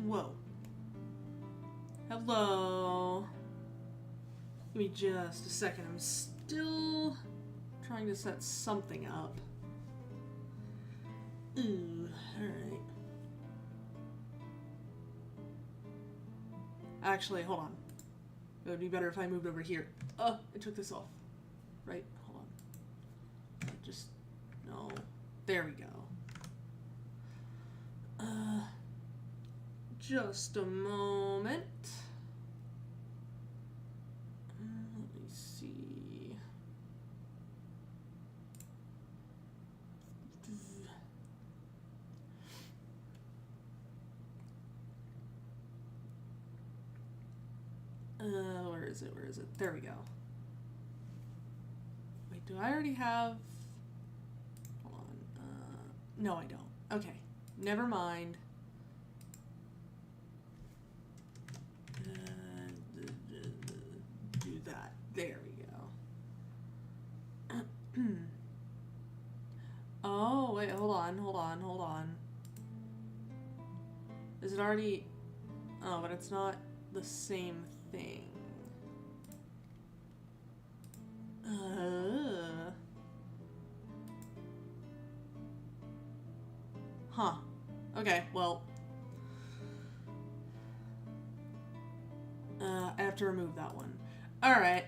Whoa. Hello. Give me just a second. I'm still trying to set something up. Ooh, alright. Actually, hold on. It would be better if I moved over here. Oh, I took this off. Right, hold on. Just, no. There we go. Just a moment. Let me see. Where is it? Where is it? There we go. Wait, do I already have... Hold on. No, I don't. Okay. Never mind. Do that. There we go. Oh, wait, hold on. Is it already... Oh, but it's not the same thing. Huh. Okay, well... I have to remove that one. Alright.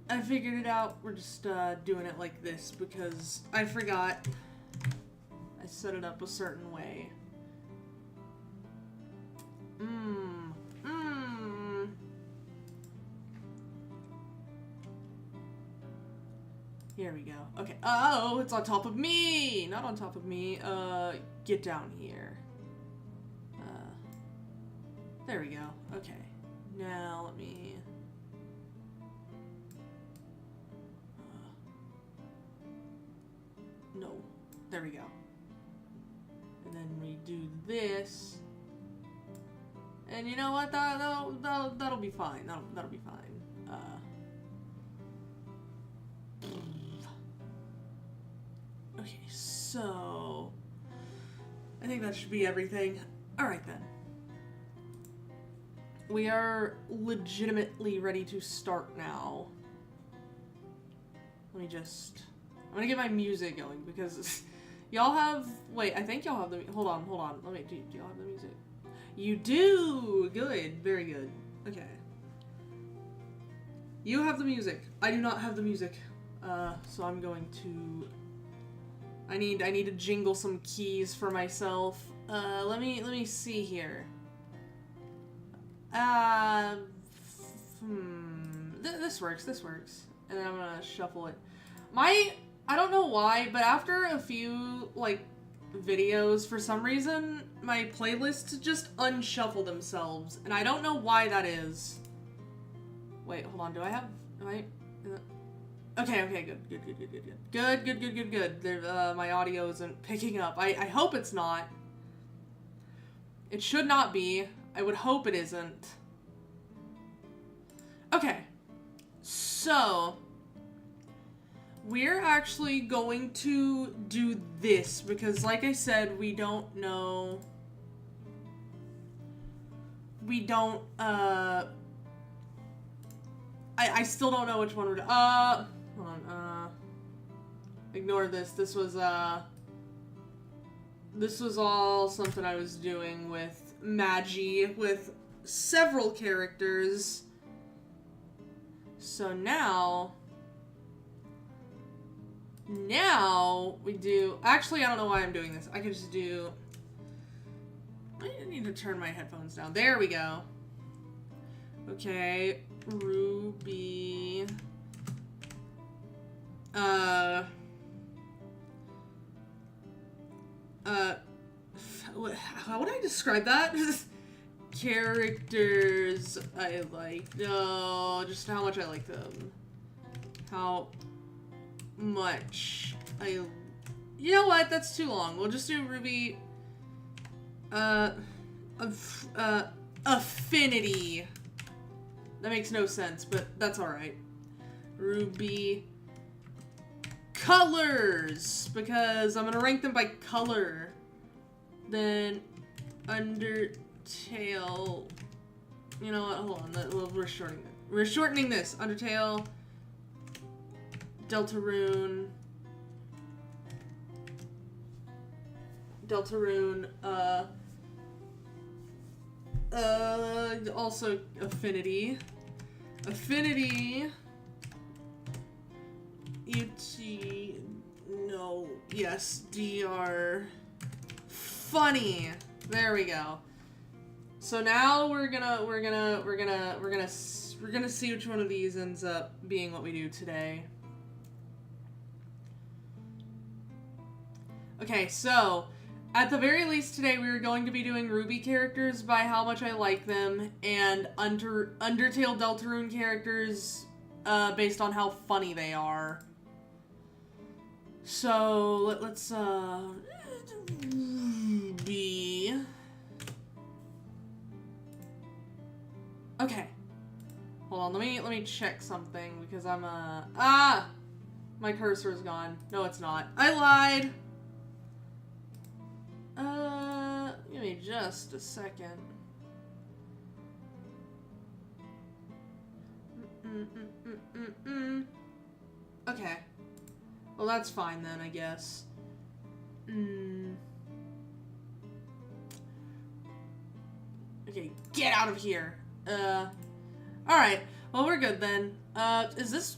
I figured it out. We're just doing it like this because I forgot I set it up a certain way. Here we go. Okay. Oh, it's on top of me! Not on top of me. Get down here. There we go. Okay. Now let me... no. There we go. And then we do this. And you know what? That'll be fine. That'll be fine. Okay, so... I think that should be everything. Alright then. We are legitimately ready to start now. Let me just... I'm gonna get my music going because y'all have... Wait, I think y'all have the... Hold on. Let me... Do y'all have the music? You do! Good. Very good. Okay. You have the music. I do not have the music. So I'm going to... I need to jingle some keys for myself. Let me see here. This works. And then I'm gonna shuffle it. I don't know why, but after a few, like, videos, for some reason, my playlists just unshuffle themselves, and I don't know why that is. Wait, hold on, Okay, good. There, my audio isn't picking up. I hope it's not. It should not be. I would hope it isn't. Okay. So... we're actually going to do this because, like I said, we don't know... We don't, I still don't know which one we're doing. Hold on, ignore this. This was all something I was doing with Magi, with several characters. So now we do... Actually, I don't know why I'm doing this. I can just do... I need to turn my headphones down. There we go. Okay. Ruby. How would I describe that? Characters I like. No, just how much I like them. How much I... You know what? That's too long. We'll just do Ruby... affinity. That makes no sense, but that's alright. Ruby... colors! Because I'm gonna rank them by color. Then... Undertale. You know what? Hold on. We're shortening this. Undertale. Deltarune. Also Affinity. Yes, DR. Funny. There we go. So now we're gonna see which one of these ends up being what we do today. Okay, so at the very least today we are going to be doing RWBY characters by how much I like them, and Undertale Deltarune characters based on how funny they are. So let's be okay. Hold on, let me check something because I'm my cursor is gone. No, it's not. I lied. Give me just a second. Okay. Well, that's fine then, I guess. Okay, get out of here. Alright. Well, we're good then. Is this...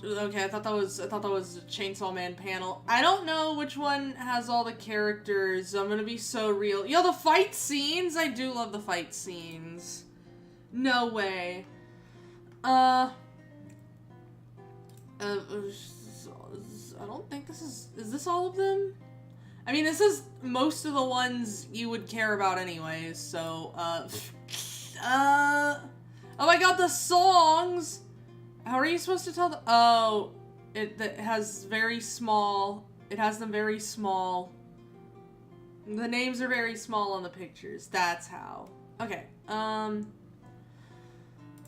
Okay, I thought that was a Chainsaw Man panel. I don't know which one has all the characters. I'm gonna be so real. Yo, the fight scenes! I do love the fight scenes. No way. I don't think this is this all of them? I mean, this is most of the ones you would care about anyways, so, oh my god, the songs! How are you supposed to tell the... Oh, it has very small... It has them very small. The names are very small on the pictures. That's how. Okay,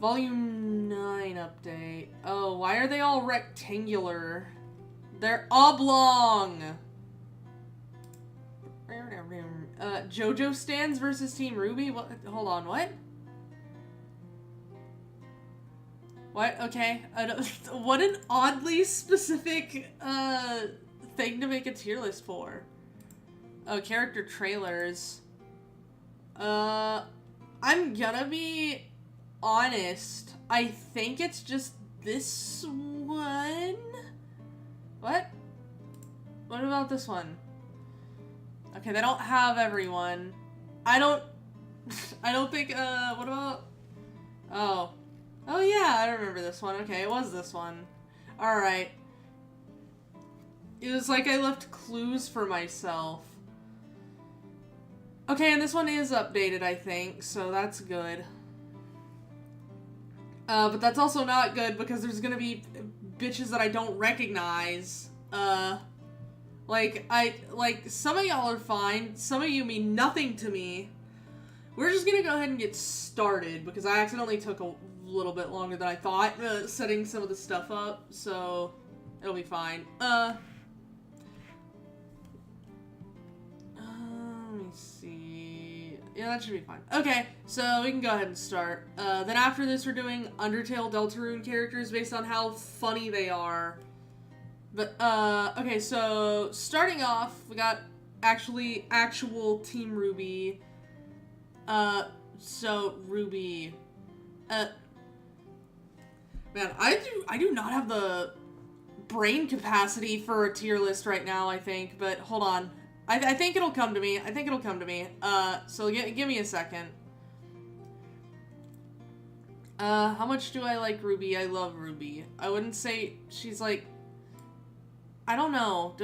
Volume 9 update. Oh, why are they all rectangular? They're oblong! JoJo stands versus Team RWBY? What? Hold on, what? What? Okay. What an oddly specific thing to make a tier list for. Oh, character trailers. I'm gonna be honest. I think it's just this one. What? What about this one? Okay, they don't have everyone. I don't think, what about... Oh. Oh yeah, I remember this one. Okay, it was this one. Alright. It was like I left clues for myself. Okay, and this one is updated, I think, so that's good. But that's also not good because there's gonna be bitches that I don't recognize. Some of y'all are fine. Some of you mean nothing to me. We're just gonna go ahead and get started because I accidentally took a little bit longer than I thought setting some of the stuff up, so it'll be fine. Let me see. Yeah, that should be fine. Okay, so we can go ahead and start. Then after this, we're doing Undertale Deltarune characters based on how funny they are. But, okay, so starting off, we got actual Team RWBY. So RWBY. Man, I do not have the brain capacity for a tier list right now, I think, but hold on. I think it'll come to me. So give me a second. How much do I like RWBY? I love RWBY. I wouldn't say she's like... I don't know.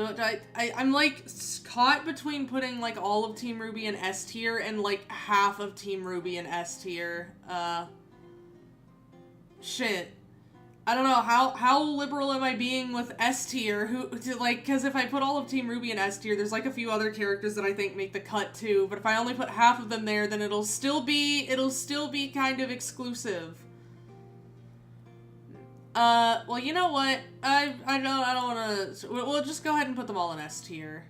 I'm like caught between putting like all of Team RWBY in S tier and like half of Team RWBY in S tier. Shit. I don't know, how liberal am I being with S tier? Because if I put all of Team RWBY in S tier, there's like a few other characters that I think make the cut too, but if I only put half of them there, then it'll still be kind of exclusive. Well, you know what? I don't wanna... We'll just go ahead and put them all in S tier.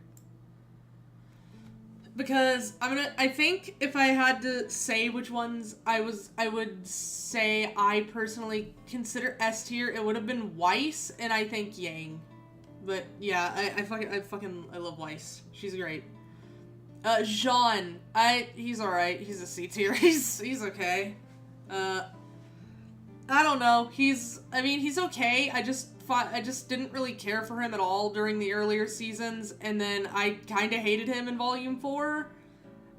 because I think if I had to say which ones I would say I personally consider S tier, it would have been Weiss and I think Yang. But yeah, I love Weiss. She's great. Jean, he's alright. He's a C tier. He's okay. I don't know. He's okay. I just didn't really care for him at all during the earlier seasons, and then I kind of hated him in Volume 4.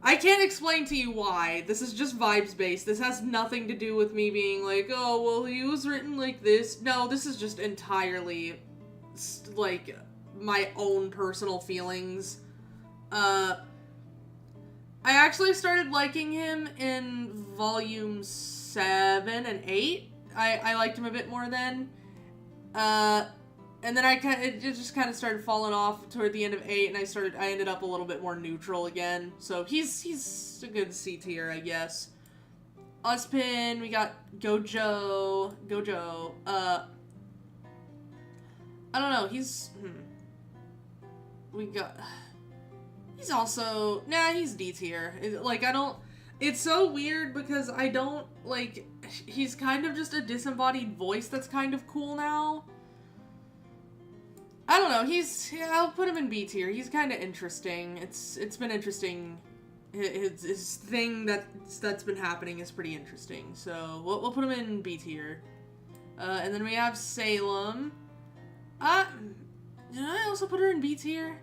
I can't explain to you why. This is just vibes-based. This has nothing to do with me being like, oh, well, he was written like this. No, this is just entirely, like, my own personal feelings. I actually started liking him in Volume 7 and 8. I liked him a bit more then. And then it just kind of started falling off toward the end of 8, and I ended up a little bit more neutral again. So he's a good C tier, I guess. Uspin, we got Gojo. I don't know, he's also, he's D tier. It's so weird because I don't, he's kind of just a disembodied voice that's kind of cool now. I don't know, I'll put him in B tier. He's kind of interesting. It's been interesting. His thing that's been happening is pretty interesting. So, we'll put him in B tier. And then we have Salem. Did I also put her in B tier?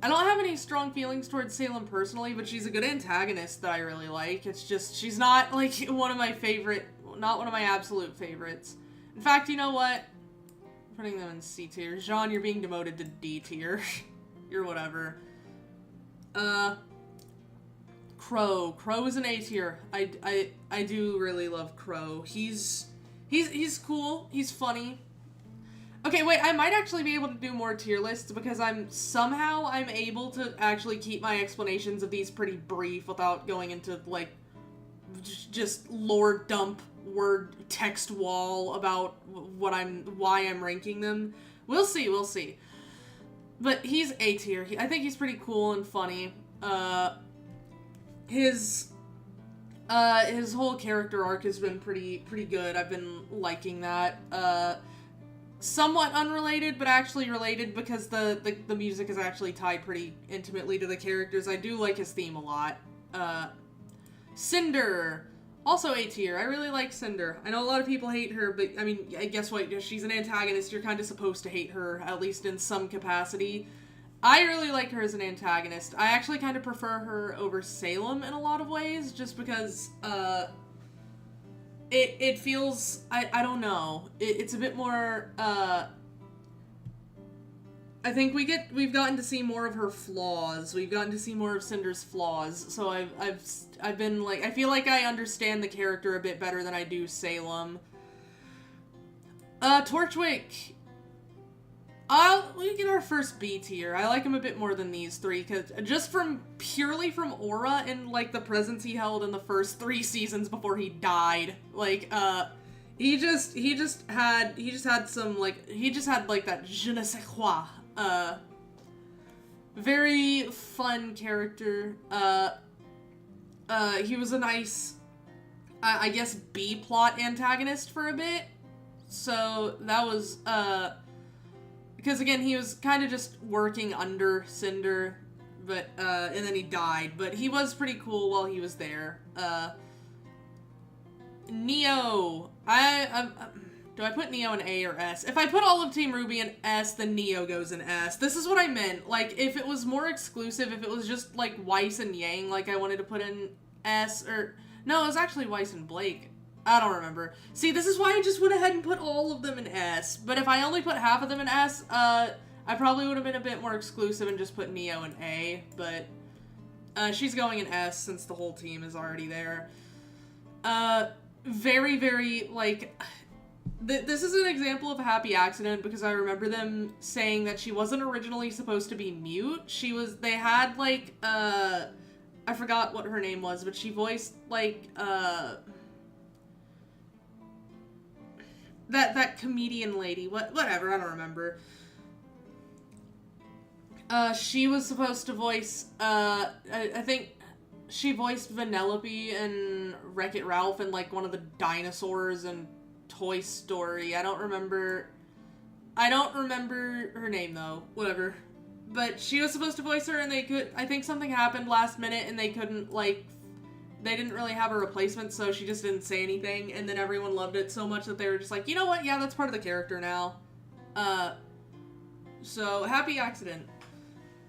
I don't have any strong feelings towards Salem personally, but she's a good antagonist that I really like. It's just, she's not, one of my absolute favorites. In fact, you know what? I'm putting them in C tier. Jean, you're being demoted to D tier. You're whatever. Crow. Crow is an A tier. I do really love Crow. He's cool. He's funny. Okay, wait, I might actually be able to do more tier lists because I'm able to actually keep my explanations of these pretty brief without going into, just lore dump word text wall about why I'm ranking them. We'll see. But he's A tier. I think he's pretty cool and funny. His whole character arc has been pretty good. I've been liking that. Somewhat unrelated, but actually related because the music is actually tied pretty intimately to the characters. I do like his theme a lot. Cinder, also A tier. I really like Cinder. I know a lot of people hate her, but I guess what? She's an antagonist. You're kind of supposed to hate her, at least in some capacity. I really like her as an antagonist. I actually kind of prefer her over Salem in a lot of ways, just because, It feels, I don't know, it's a bit more, I think we've gotten to see more of her flaws. We've gotten to see more of Cinder's flaws, so I've been, I feel like I understand the character a bit better than I do Salem. Torchwick, we get our first B tier. I like him a bit more than these three, because just purely from aura and, the presence he held in the first 3 seasons before he died. He just had that je ne sais quoi. Very fun character. He was a nice, I guess, B-plot antagonist for a bit. So, that was, because again, he was kind of just working under Cinder, but, and then he died, but he was pretty cool while he was there. Neo. Do I put Neo in A or S? If I put all of Team RWBY in S, then Neo goes in S. This is what I meant. If it was more exclusive, if it was just, Weiss and Yang, I wanted to put in S, or... No, it was actually Weiss and Blake. I don't remember. See, this is why I just went ahead and put all of them in S. But if I only put half of them in S, I probably would have been a bit more exclusive and just put Neo in A. But she's going in S since the whole team is already there. Very, very, this is an example of a happy accident because I remember them saying that she wasn't originally supposed to be mute. They had, I forgot what her name was, but she voiced, that comedian lady, whatever, I don't remember. She was supposed to voice, I think she voiced Vanellope and Wreck-It Ralph and, like, one of the dinosaurs in Toy Story. I don't remember her name, though. Whatever. But she was supposed to voice her, and I think something happened last minute, and they couldn't, like, they didn't really have a replacement, so she just didn't say anything, and then everyone loved it so much that they were just like, you know what, yeah, that's part of the character now. So, happy accident.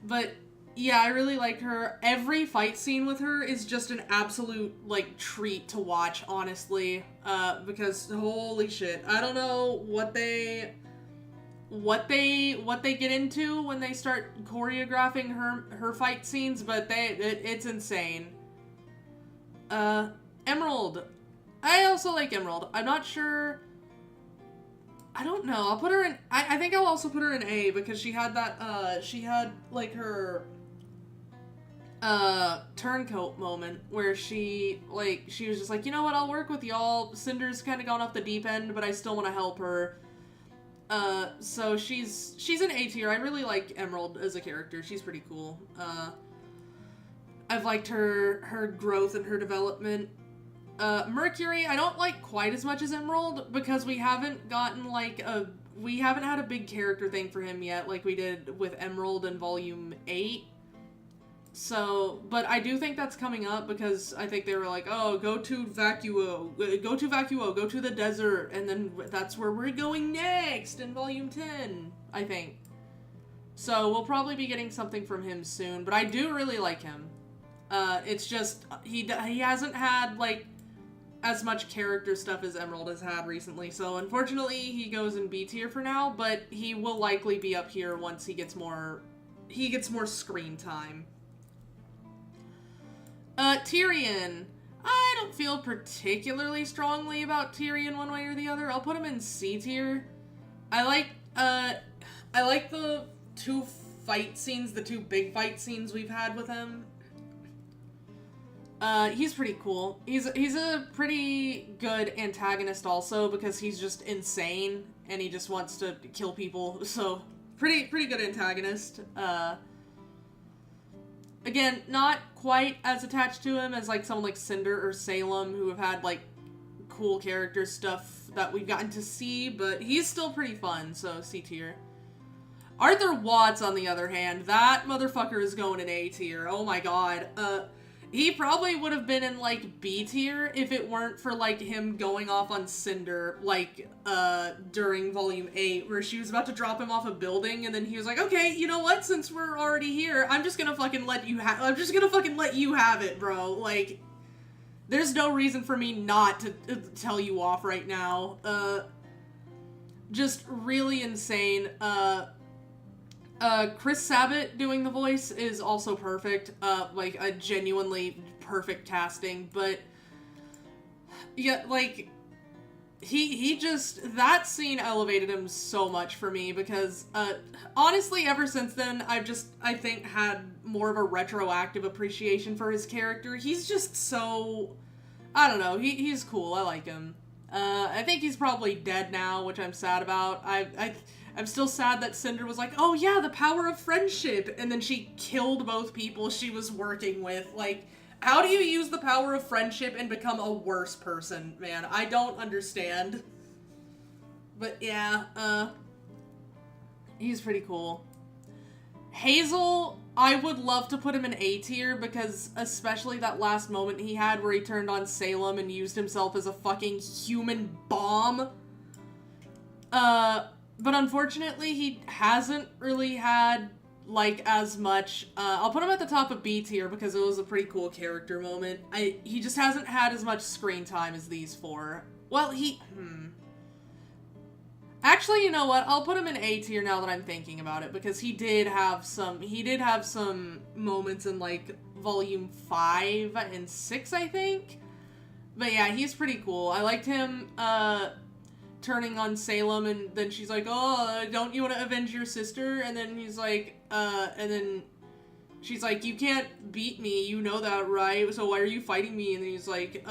But, yeah, I really like her. Every fight scene with her is just an absolute, like, treat to watch, honestly. Because, holy shit, I don't know what they get into when they start choreographing her fight scenes, but it's insane. Emerald. I also like Emerald. I'm not sure. I don't know. I'll put her in. I think I'll also put her in A because she had that. She had like her turncoat moment where she was just like, you know what? I'll work with y'all. Cinder's kind of gone off the deep end, but I still want to help her. So she's an A tier. I really like Emerald as a character. She's pretty cool. I've liked her growth and her development. Mercury, I don't like quite as much as Emerald because we haven't gotten we haven't had a big character thing for him yet like we did with Emerald in Volume 8. So, but I do think that's coming up because I think they were like, oh, go to Vacuo, go to the desert, and then that's where we're going next in Volume 10, I think. So we'll probably be getting something from him soon, but I do really like him. It's just, he hasn't had, like, as much character stuff as Emerald has had recently, so unfortunately he goes in B tier for now, but he will likely be up here once he gets more screen time. Tyrion. I don't feel particularly strongly about Tyrion one way or the other. I'll put him in C tier. I like the two big fight scenes we've had with him. He's pretty cool. He's a pretty good antagonist also because he's just insane and he just wants to kill people. So, pretty good antagonist. Again, not quite as attached to him as like someone like Cinder or Salem who have had like cool character stuff that we've gotten to see, but he's still pretty fun, so C tier. Arthur Watts, on the other hand, that motherfucker is going in A tier. Oh my god. He probably would have been in, like, B tier if it weren't for, like, him going off on Cinder, like, during Volume 8, where she was about to drop him off a building, and then he was like, okay, you know what, since we're already here, I'm just gonna fucking let you have it, bro. Like, there's no reason for me not to tell you off right now. Just really insane. Chris Sabat doing the voice is also perfect, like, a genuinely perfect casting, but, yeah, like, he just, that scene elevated him so much for me, because, honestly, ever since then, I think, had more of a retroactive appreciation for his character. He's just so, I don't know, he's cool, I like him. I think he's probably dead now, which I'm sad about. I'm still sad that Cinder was like, oh yeah, the power of friendship, and then she killed both people she was working with. Like, how do you use the power of friendship and become a worse person, man? I don't understand. But yeah, he's pretty cool. Hazel, I would love to put him in A tier, because especially that last moment he had where he turned on Salem and used himself as a fucking human bomb. But unfortunately, he hasn't really had, like, as much, I'll put him at the top of B tier because it was a pretty cool character moment. He just hasn't had as much screen time as these four. Well, Actually, you know what? I'll put him in A tier now that I'm thinking about it, because he did have some moments in, like, Volume 5 and 6, I think? But yeah, he's pretty cool. I liked him, turning on Salem, and then she's like, oh, don't you want to avenge your sister? And then he's like, and then she's like, you can't beat me, you know that, right? So why are you fighting me? And then he's like,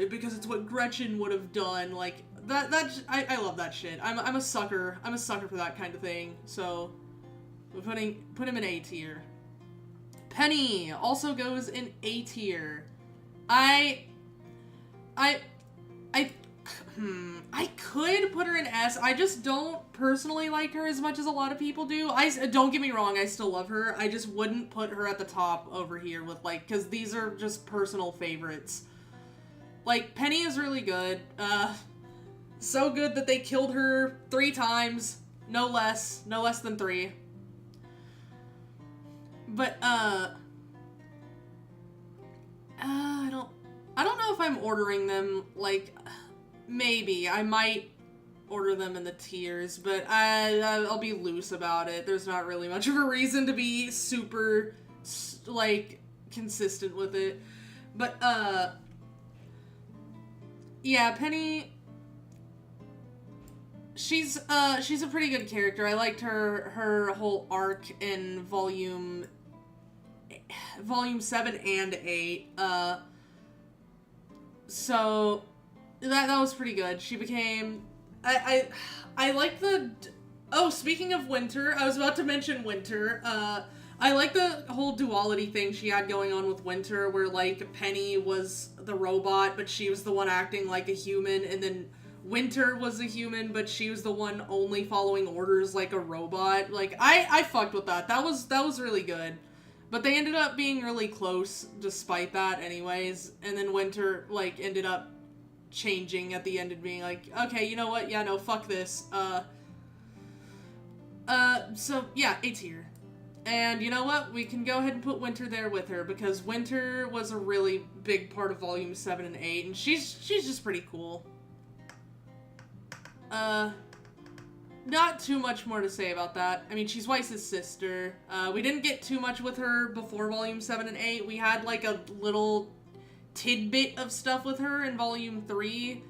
because it's what Gretchen would have done. Like, I love that shit. I'm a sucker for that kind of thing, so Put him in A tier. Penny also goes in A tier. I could put her in S. I just don't personally like her as much as a lot of people do. Don't get me wrong, I still love her. I just wouldn't put her at the top over here with, like, because these are just personal favorites. Like, Penny is really good. So good that they killed her 3 times. No less than 3. But, I don't know if I'm ordering them, like, maybe. I might order them in the tiers, but I'll be loose about it. There's not really much of a reason to be super, like, consistent with it. But, yeah, Penny, she's a pretty good character. I liked her whole arc in volume 7 and 8. So that was pretty good. She became, I like the, oh, speaking of Winter, I was about to mention Winter. I like the whole duality thing she had going on with Winter, where, like, Penny was the robot, but she was the one acting like a human, and then Winter was a human, but she was the one only following orders like a robot. Like, I fucked with that. That was really good. But they ended up being really close despite that anyways, and then Winter, like, ended up changing at the end and being like, okay, you know what? Yeah, no, fuck this. So, yeah, A tier. And you know what? We can go ahead and put Winter there with her, because Winter was a really big part of Volume 7 and 8, and she's just pretty cool. Not too much more to say about that. I mean, she's Weiss's sister. We didn't get too much with her before Volume 7 and 8. We had, like, a little tidbit of stuff with her in Volume 3.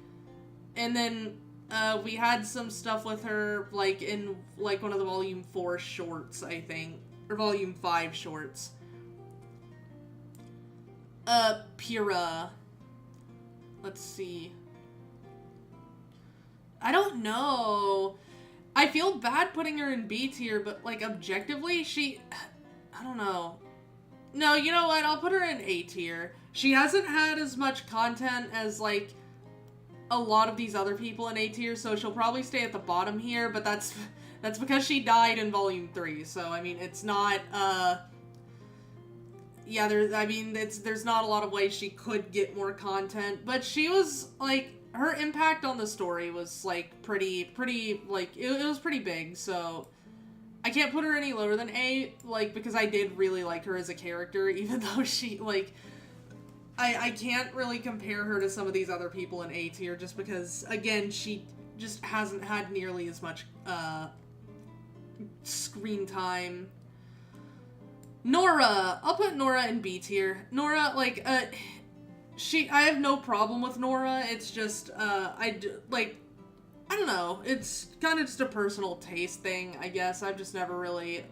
And then, we had some stuff with her, like, in, like, one of the Volume 4 shorts, I think. Or Volume 5 shorts. Pyrrha. Let's see. I don't know. I feel bad putting her in B tier, but, like, objectively, I don't know. No, you know what? I'll put her in A tier. She hasn't had as much content as, like, a lot of these other people in A tier, so she'll probably stay at the bottom here, but that's because she died in Volume 3, so, I mean, it's not, yeah, there's not a lot of ways she could get more content, but she was, like, her impact on the story was, like, pretty, like, it was pretty big, so I can't put her any lower than A, like, because I did really like her as a character, even though she, like, I can't really compare her to some of these other people in A tier, just because, again, she just hasn't had nearly as much, screen time. Nora! I'll put Nora in B tier. Nora, like, I have no problem with Nora, it's just, I don't know, it's kind of just a personal taste thing, I guess. I've just never really,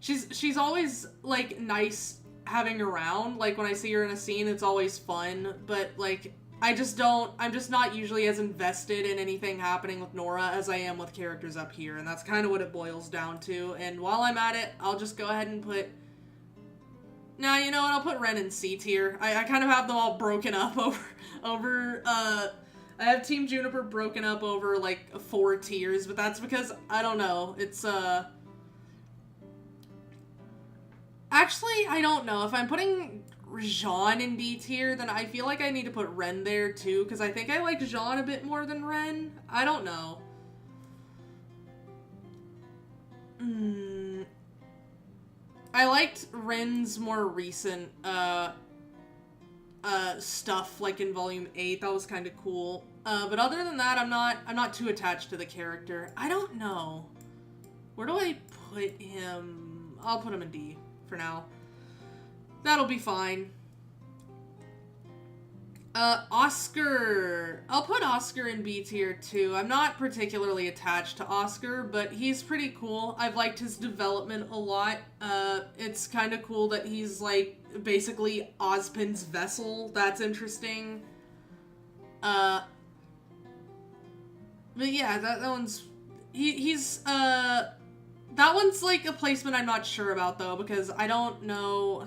she's always, like, nice having around, like, when I see her in a scene, it's always fun, but, like, I'm just not usually as invested in anything happening with Nora as I am with characters up here, and that's kind of what it boils down to, and while I'm at it, I'll just go ahead and put, nah, you know what, I'll put Ren in C tier. I kind of have them all broken up over, I have Team Juniper broken up over, like, 4 tiers, but that's because, I don't know, it's, actually, I don't know. If I'm putting Jean in B tier, then I feel like I need to put Ren there, too, because I think I like Jean a bit more than Ren. I don't know. I liked Ren's more recent, stuff, like in Volume 8. That was kind of cool. But other than that, I'm not too attached to the character. I don't know. Where do I put him? I'll put him in D for now. That'll be fine. Oscar. I'll put Oscar in B tier too. I'm not particularly attached to Oscar, but he's pretty cool. I've liked his development a lot. It's kind of cool that he's, like, basically Ozpin's vessel. That's interesting. But yeah, that one's... He's That one's, like, a placement I'm not sure about, though, because I don't know...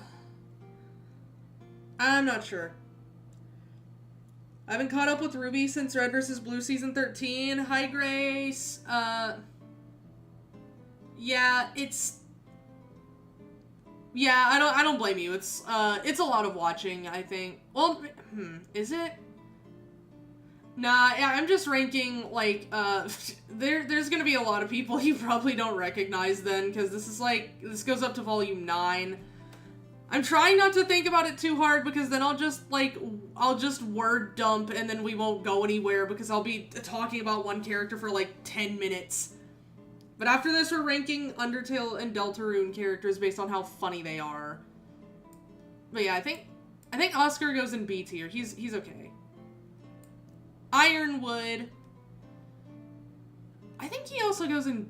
I'm not sure. I haven't caught up with RWBY since Red vs. Blue Season 13. Hi, Grace. Yeah, it's... Yeah, I don't blame you. It's a lot of watching, I think. Well, is it? Nah, yeah, I'm just ranking, like, there's gonna be a lot of people you probably don't recognize then, because this is, like, this goes up to volume 9. I'm trying not to think about it too hard, because then I'll just word dump, and then we won't go anywhere, because I'll be talking about one character for, like, 10 minutes. But after this, we're ranking Undertale and Deltarune characters based on how funny they are. But yeah, I think Oscar goes in B tier. He's okay. Ironwood. I think he also goes in...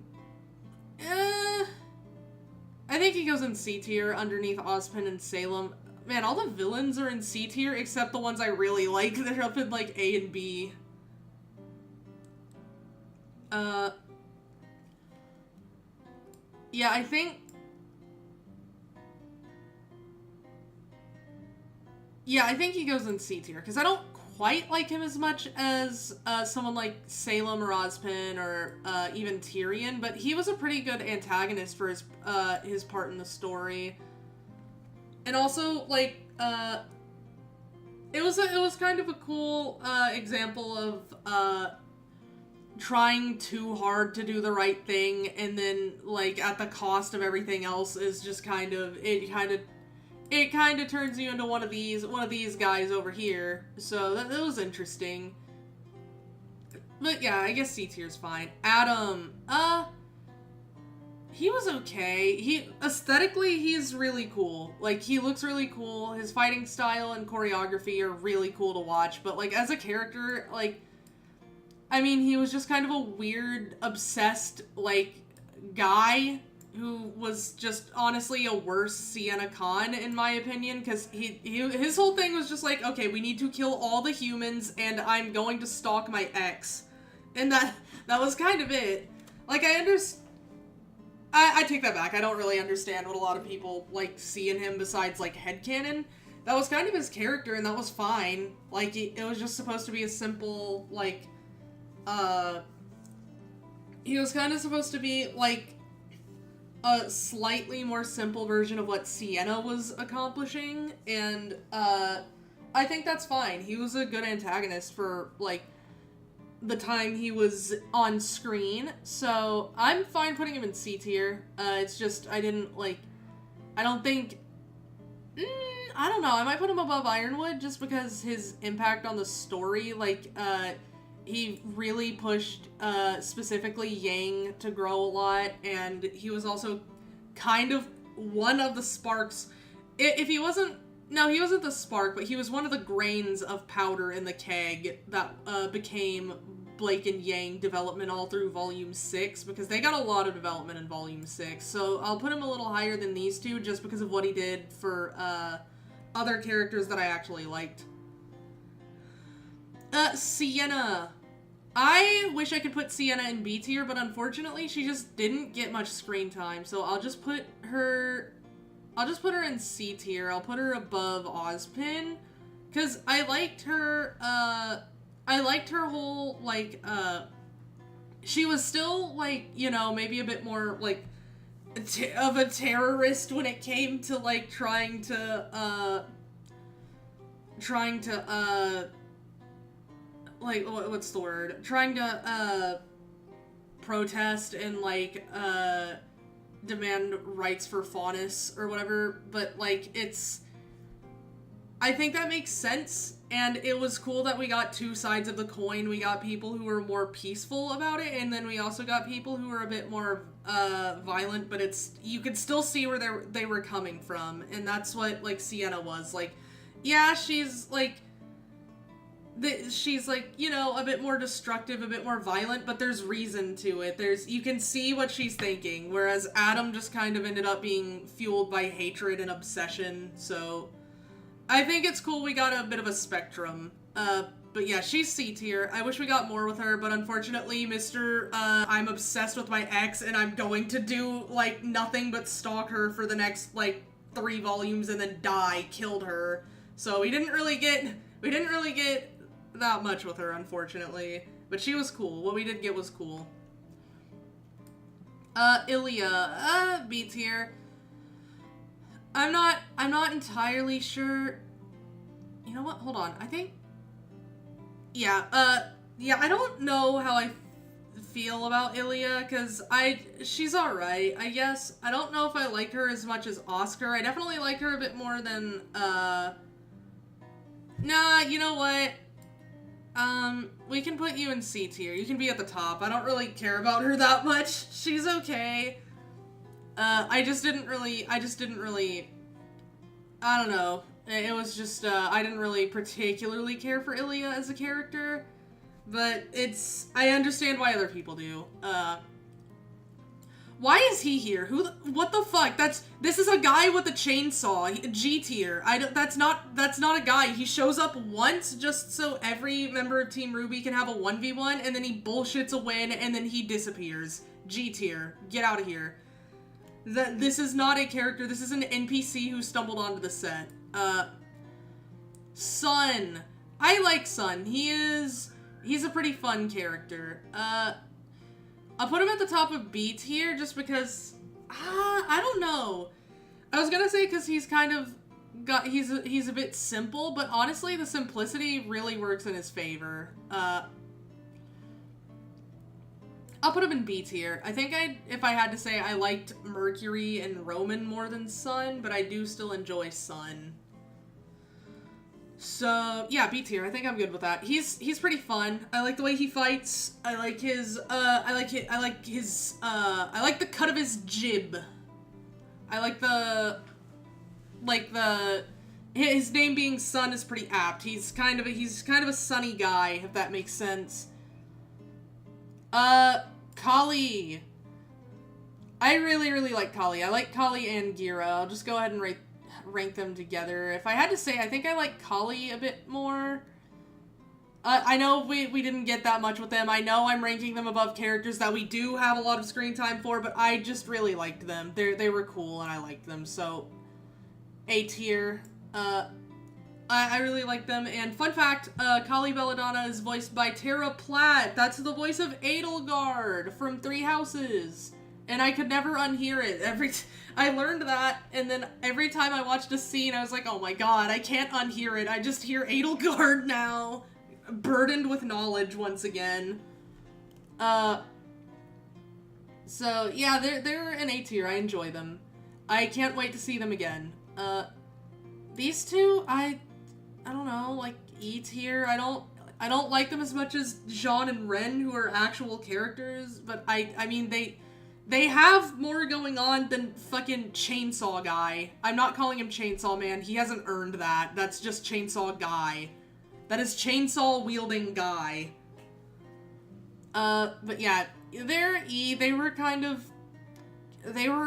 I think he goes in C tier underneath Ozpin and Salem. Man, all the villains are in C tier except the ones I really like. They're up in, like, A and B. Yeah, I think... Yeah, I think he goes in C tier, because I don't quite like him as much as someone like Salem or Ozpin or even Tyrion, but he was a pretty good antagonist for his part in the story. And also, like, it was kind of a cool example of trying too hard to do the right thing, and then, like, at the cost of everything else is just kind of, it kind of turns you into one of these guys over here. So that was interesting. But yeah, I guess C tier's fine. Adam, he was okay. Aesthetically, he's really cool. Like, he looks really cool. His fighting style and choreography are really cool to watch. But, like, as a character, like, I mean, he was just kind of a weird, obsessed, like, guy who was just honestly a worse Sienna Khan, in my opinion, because his whole thing was just like, okay, we need to kill all the humans, and I'm going to stalk my ex. And that was kind of it. Like, I take that back. I don't really understand what a lot of people, like, see in him besides, like, headcanon. That was kind of his character, and that was fine. Like, it was just supposed to be a simple, like, he was kind of supposed to be, like, a slightly more simple version of what Sienna was accomplishing, and, I think that's fine. He was a good antagonist for, like, the time he was on screen, so I'm fine putting him in C tier. It's just, I don't know, I might put him above Ironwood just because his impact on the story, like, he really pushed, specifically Yang to grow a lot, and he was also kind of one of the sparks. If he wasn't... No, he wasn't the spark, but he was one of the grains of powder in the keg that, became Blake and Yang development all through Volume 6, because they got a lot of development in Volume 6, so I'll put him a little higher than these two, just because of what he did for, other characters that I actually liked. Sienna. I wish I could put Sienna in B tier, but unfortunately she just didn't get much screen time, so I'll just put her in C tier. I'll put her above Ozpin, because I liked her whole, like, she was still, like, you know, maybe a bit more, like, of a terrorist when it came to, like, trying to, like, what's the word? Trying to, protest and, like, demand rights for Faunus or whatever, but, like, I think that makes sense, and it was cool that we got two sides of the coin. We got people who were more peaceful about it, and then we also got people who were a bit more, violent, but you could still see where they were coming from, and that's what, like, Sienna was. Like, yeah, she's, like, you know, a bit more destructive, a bit more violent, but there's reason to it. You can see what she's thinking, whereas Adam just kind of ended up being fueled by hatred and obsession, so I think it's cool we got a bit of a spectrum. But yeah, she's C tier. I wish we got more with her, but unfortunately, I'm obsessed with my ex, and I'm going to do, like, nothing but stalk her for the next, like, 3 volumes and then killed her. So we didn't really get that much with her, unfortunately. But she was cool. What we did get was cool. Ilya, B tier. I'm not entirely sure. You know what? Hold on. I think, yeah, I don't know how I feel about Ilya, because she's alright, I guess. I don't know if I like her as much as Oscar. I definitely like her a bit more than, nah, you know what? We can put you in C tier. You can be at the top. I don't really care about her that much. She's okay. I just didn't really, I don't know. It was just, I didn't really particularly care for Ilya as a character, but I understand why other people do. Why is he here? What the fuck? This is a guy with a chainsaw, G tier. That's not a guy. He shows up once just so every member of Team RWBY can have a 1v1, and then he bullshits a win, and then he disappears. G tier. Get out of here. This is not a character. This is an NPC who stumbled onto the set. Sun. I like Sun. He's a pretty fun character. I'll put him at the top of B tier just because, I don't know. I was gonna say because he's kind of he's a bit simple, but honestly the simplicity really works in his favor. I'll put him in B tier. I think if I had to say, I liked Mercury and Roman more than Sun, but I do still enjoy Sun. So, yeah, B tier. I think I'm good with that. He's pretty fun. I like the way he fights. I like his, I like the cut of his jib. I like his name being Sun is pretty apt. He's kind of a sunny guy, if that makes sense. Kali. I really like Kali. I like Kali and Gira. I'll just go ahead and rank them together. If I had to say, I think I like Kali a bit more. I know we didn't get that much with them. I know I'm ranking them above characters that we do have a lot of screen time for, but I just really liked them. They were cool and I liked them, so A tier. I really like them. And fun fact, Kali Belladonna is voiced by Tara Platt. That's the voice of Edelgard from Three Houses. And I could never unhear it. I learned that, and then every time I watched a scene, I was like, oh my god, I can't unhear it. I just hear Edelgard now. Burdened with knowledge once again. So, yeah, they're an A tier. I enjoy them. I can't wait to see them again. These two, I don't know, like, E tier. I don't like them as much as Jean and Ren, who are actual characters, but I mean, they have more going on than fucking Chainsaw Guy. I'm not calling him Chainsaw Man. He hasn't earned that. That's just Chainsaw Guy. That is Chainsaw-wielding Guy. But yeah, they're E. They were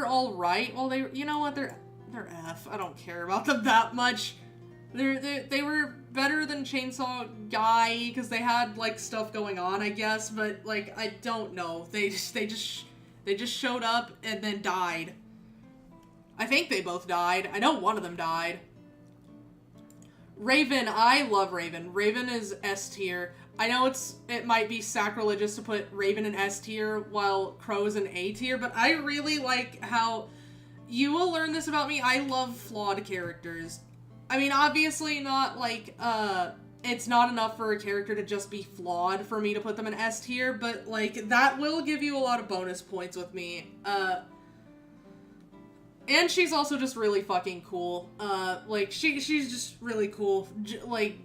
alright. Well, you know what? They're F. I don't care about them that much. They were better than Chainsaw Guy, because they had, like, stuff going on, I guess, but, like, I don't know. They just showed up and then died. I think they both died. I know one of them died. Raven, I love Raven. Raven is S tier. I know it might be sacrilegious to put Raven in S tier while Crow's in A tier, but I really like how, you will learn this about me, I love flawed characters. I mean, obviously not like, it's not enough for a character to just be flawed for me to put them in S tier, but, like, that will give you a lot of bonus points with me. And she's also just really fucking cool. Like, she's just really cool. Like,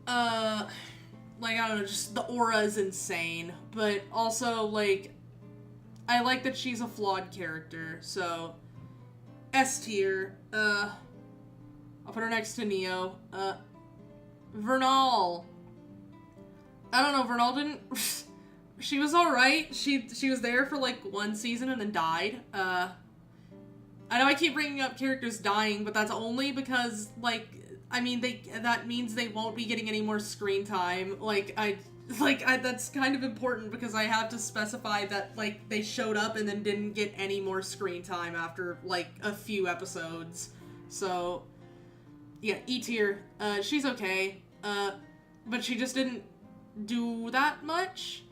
I don't know, just the aura is insane. But also, like, I like that she's a flawed character, so S tier. I'll put her next to Neo. Vernal. I don't know, Vernal didn't... she was alright. She was there for, like, 1 season and then died. I know I keep bringing up characters dying, but that's only because, like, I mean, that means they won't be getting any more screen time. That's kind of important because I have to specify that, like, they showed up and then didn't get any more screen time after, like, a few episodes. So, yeah, E tier. She's okay. But she just didn't do that much.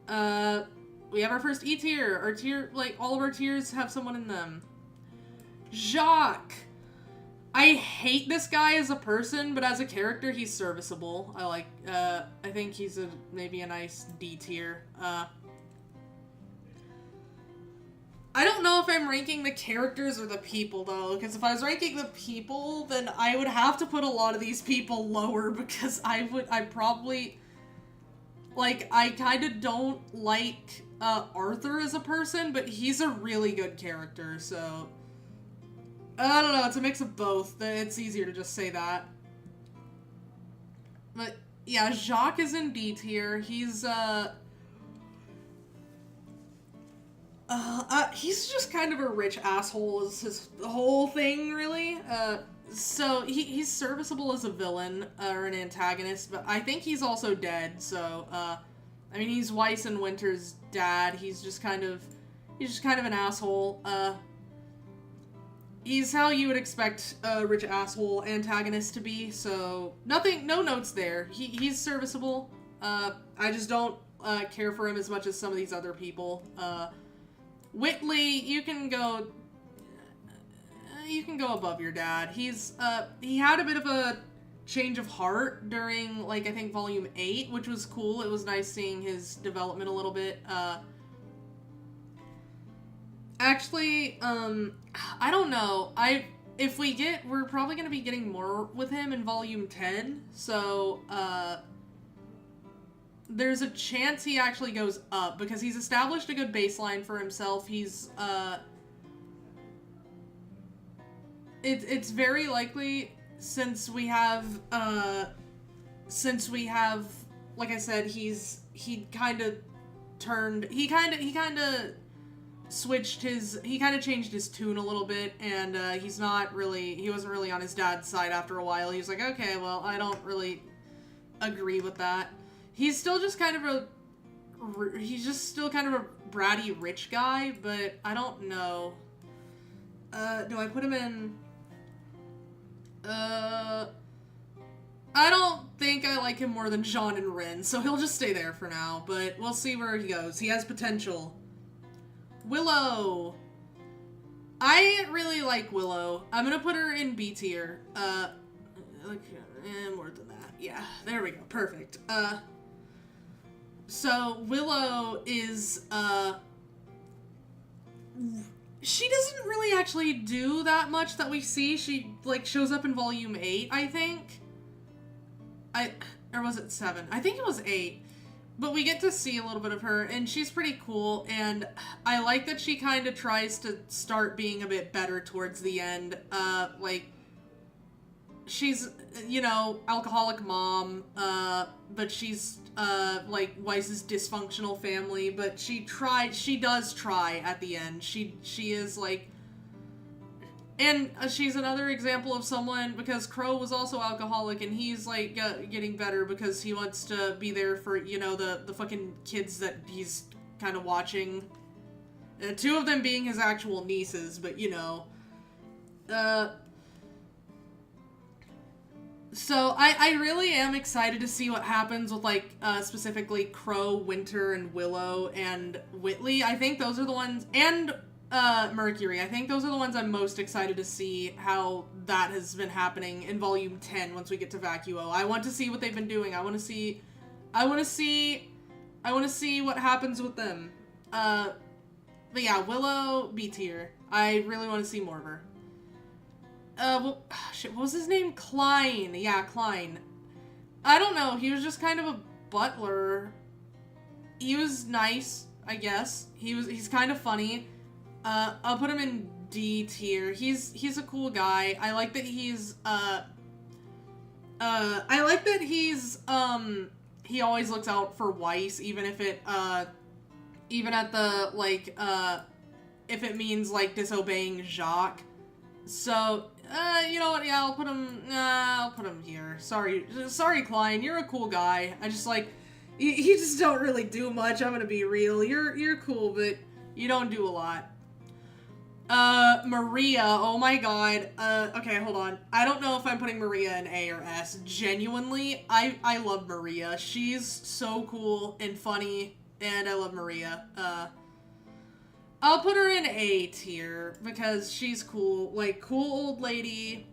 We have our first E tier. Our tier, like, all of our tiers have someone in them. Jacques. I hate this guy as a person, but as a character, he's serviceable. I think he's maybe a nice D tier. I don't know if I'm ranking the characters or the people, though, because if I was ranking the people, then I would have to put a lot of these people lower, because I probably, like, I kind of don't like, Arthur as a person, but he's a really good character, so, I don't know, it's a mix of both. It's easier to just say that. But, yeah, Jacques is in D tier. He's just kind of a rich asshole is his whole thing, really. So he's serviceable as a villain, or an antagonist, but I think he's also dead, so, I mean, he's Weiss and Winter's dad. He's just kind of an asshole. He's how you would expect a rich asshole antagonist to be, so no notes there. He's serviceable. I just don't, care for him as much as some of these other people. Whitley, you can go above your dad. He had a bit of a change of heart during, like, I think volume 8, which was cool. It was nice seeing his development a little bit. Actually, I don't know. We're probably gonna be getting more with him in volume 10, so, there's a chance he actually goes up, because he's established a good baseline for himself. It's very likely, since we have, like I said, he kind of changed his tune a little bit, and, he wasn't really on his dad's side after a while. He was like, okay, well, I don't really agree with that. He's still just kind of a bratty rich guy, but I don't know. Do I put him in? I don't think I like him more than Jean and Rin, so he'll just stay there for now, but we'll see where he goes. He has potential. Willow. I really like Willow. I'm gonna put her in B tier. More than that. Yeah, there we go. Perfect. So Willow is, she doesn't really actually do that much that we see. She, like, shows up in volume 8, I think. Or was it 7? I think it was 8. But we get to see a little bit of her, and she's pretty cool, and I like that she kind of tries to start being a bit better towards the end. She's, alcoholic mom, but she's, like, Weiss's dysfunctional family, but she does try at the end. She is, like, and she's another example of someone, because Crow was also alcoholic, and he's, like, getting better because he wants to be there for, the fucking kids that he's kind of watching. 2 of them being his actual nieces, but, So, I really am excited to see what happens with, like, specifically Crow, Winter, and Willow, and Whitley. I think those are the ones, and, Mercury. I think those are the ones I'm most excited to see how that has been happening in Volume 10 once we get to Vacuo. I want to see what they've been doing. I want to see what happens with them. But yeah, Willow, B tier. I really want to see more of her. What was his name? Klein. Yeah, Klein. I don't know, he was just kind of a butler. He was nice, I guess. He's kind of funny. I'll put him in D tier. He's a cool guy. I like that he's, he always looks out for Weiss, even at the, like, if it means, like, disobeying Jacques. So, you know what, yeah, I'll put him here. Sorry, Klein, you're a cool guy. I just, like, you just don't really do much, I'm gonna be real. You're cool, but you don't do a lot. Maria, oh my god. Okay, hold on. I don't know if I'm putting Maria in A or S. Genuinely, I love Maria. She's so cool and funny, and I love Maria. I'll put her in A tier, because she's cool. Like, cool old lady,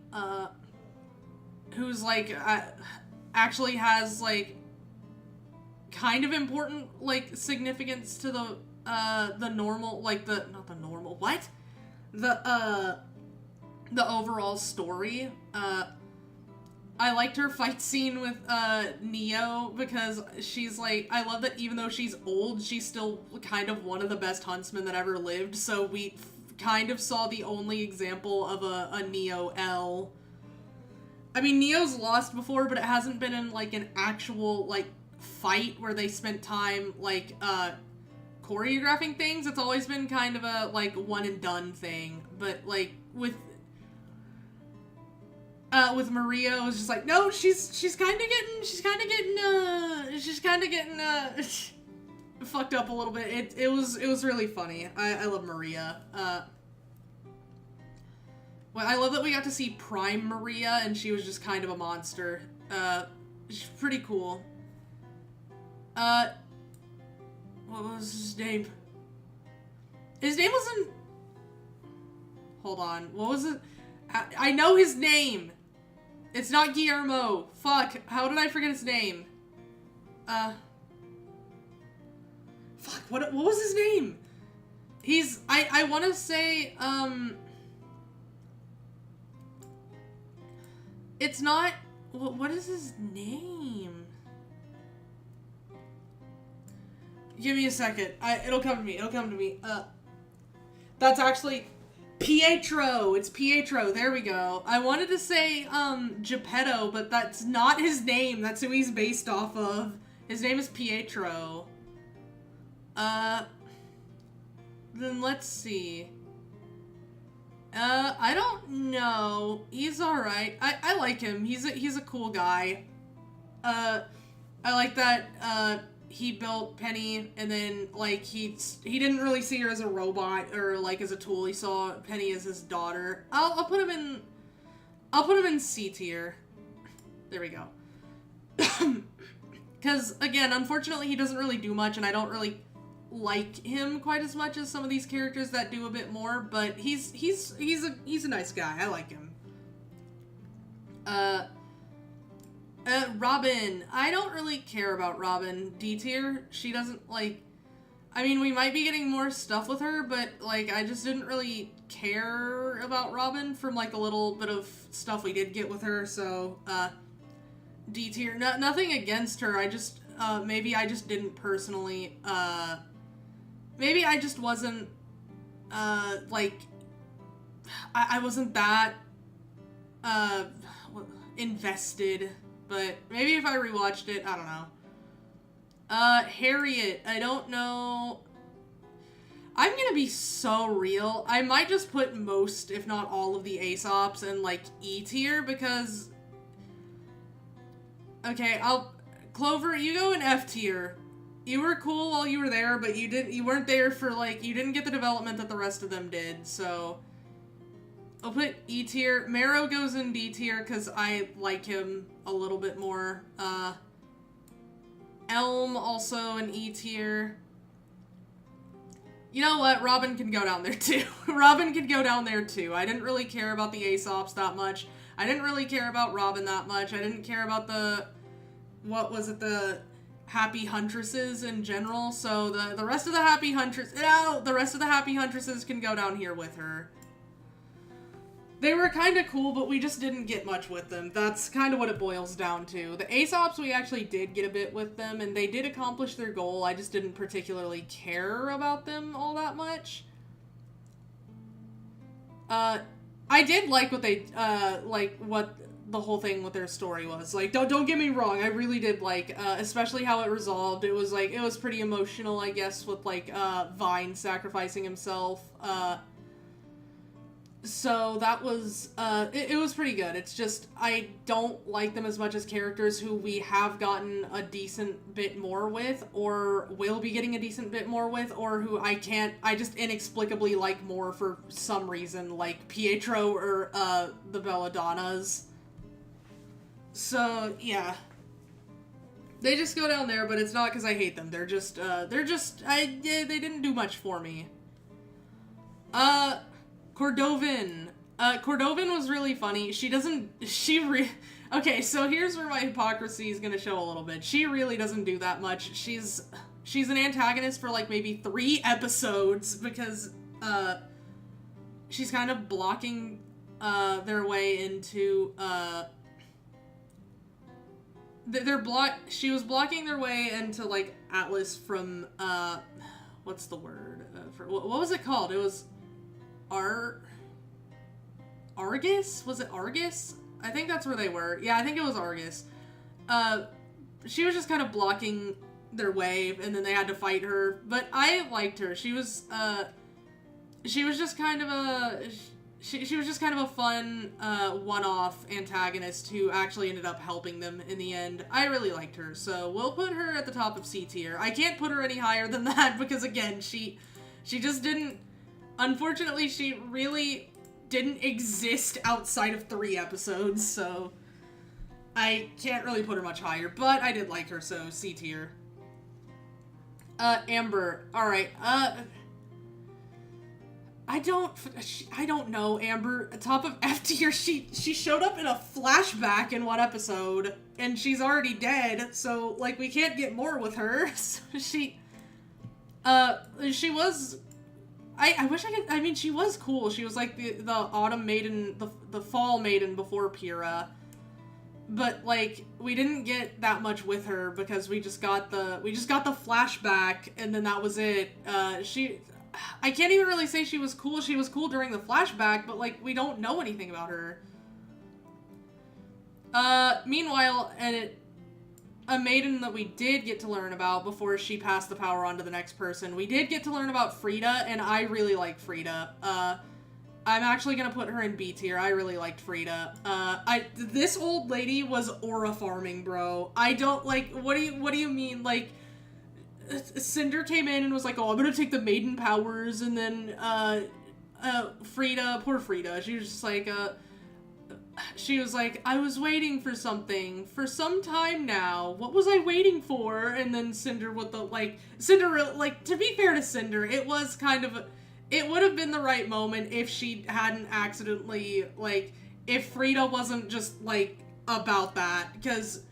who's, like, actually has, like, kind of important, like, significance to the normal, like, not the normal, what? The overall story. I liked her fight scene with, Neo, because she's like, I love that even though she's old, she's still kind of one of the best huntsmen that ever lived, so we kind of saw the only example of a Neo L. I mean, Neo's lost before, but it hasn't been in, like, an actual, like, fight where they spent time, like, choreographing things. It's always been kind of a, like, one and done thing, but, like, with Maria, it was just like, no, she's kind of getting fucked up a little bit. It was really funny. I love Maria. Well, I love that we got to see Prime Maria, and she was just kind of a monster. She's pretty cool. What was his name? His name wasn't... Hold on. What was it? I know his name! It's not Guillermo. Fuck. How did I forget his name? Fuck. What was his name? He's... I want to say, It's not... What is his name? Give me a second. It'll come to me. That's actually... Pietro! It's Pietro. There we go. I wanted to say, Geppetto, but that's not his name. That's who he's based off of. His name is Pietro. Then let's see. I don't know. He's alright. I like him. He's a cool guy. I like that, he built Penny, and then, like, he didn't really see her as a robot, or, like, as a tool. He saw Penny as his daughter. I'll put him in C tier. There we go. Because, again, unfortunately, he doesn't really do much, and I don't really like him quite as much as some of these characters that do a bit more, but he's a nice guy. I like him. Robin. I don't really care about Robin. D tier. She doesn't, like... I mean, we might be getting more stuff with her, but, like, I just didn't really care about Robin from, like, the little bit of stuff we did get with her, so, D tier. Nothing against her, I just, maybe I just didn't personally, maybe I just wasn't, like, I wasn't that, invested. But maybe if I rewatched it, I don't know. Harriet, I don't know. I'm gonna be so real. I might just put most, if not all, of the Aesops in, like, E tier, because... Okay, Clover, you go in F tier. You were cool while you were there, but you weren't there for, like, you didn't get the development that the rest of them did, so... I'll put E tier. Marrow goes in D tier because I like him a little bit more. Elm also in E tier. You know what? Robin can go down there too. Robin can go down there too. I didn't really care about the Aesops that much. I didn't really care about Robin that much. I didn't care about the... What was it? The Happy Huntresses in general. So the rest of the Happy Huntresses... No! The rest of the Happy Huntresses can go down here with her. They were kind of cool, but we just didn't get much with them. That's kind of what it boils down to. The Aesops, we actually did get a bit with them, and they did accomplish their goal. I just didn't particularly care about them all that much. I did like what they, what the whole thing with their story was. Like, don't get me wrong, I really did like, especially how it resolved. It was, like, it was pretty emotional, I guess, with, like, Vine sacrificing himself, So that was, it was pretty good. It's just, I don't like them as much as characters who we have gotten a decent bit more with, or will be getting a decent bit more with, or who I just inexplicably like more for some reason, like Pietro or, the Belladonnas. So, yeah. They just go down there, but it's not because I hate them. They didn't do much for me. Cordovan. Cordovan was really funny. Okay, so here's where my hypocrisy is gonna show a little bit. She really doesn't do that much. She's an antagonist for, like, maybe 3 episodes, because, she's kind of blocking, their way into, she was blocking their way into, like, Atlas from, what's the word? What was it called? It was Argus? Was it Argus? I think that's where they were. Yeah, I think it was Argus. She was just kind of blocking their way, and then they had to fight her. But I liked her. She was just kind of a... She was just kind of a fun, one-off antagonist who actually ended up helping them in the end. I really liked her, so we'll put her at the top of C tier. I can't put her any higher than that, because again, she just didn't... Unfortunately, she really didn't exist outside of 3 episodes, so I can't really put her much higher, but I did like her, so C tier. Amber. Alright, I don't know, Amber. Top of F tier, she showed up in a flashback in 1 episode, and she's already dead, so, like, we can't get more with her. So she was... I wish I could... I mean, she was cool. She was, like, the autumn maiden, the fall maiden before Pyrrha. But, like, we didn't get that much with her, because we just got the flashback, and then that was it. I can't even really say she was cool. She was cool during the flashback, but, like, we don't know anything about her. Meanwhile, a maiden that we did get to learn about before she passed the power on to the next person, we did get to learn about Frida, and I really like Frida. I'm actually gonna put her in B tier. I really liked Frida. This old lady was aura farming, bro. I don't, like, what do you mean, like, Cinder came in and was like, oh, I'm gonna take the maiden powers, and then, Frida, poor Frida, she was just like, I was waiting for something for some time now. What was I waiting for? And then Cinder with the, Cinder, to be fair to Cinder, it was kind of, it would have been the right moment if she hadn't accidentally, if Frida wasn't just, about that, because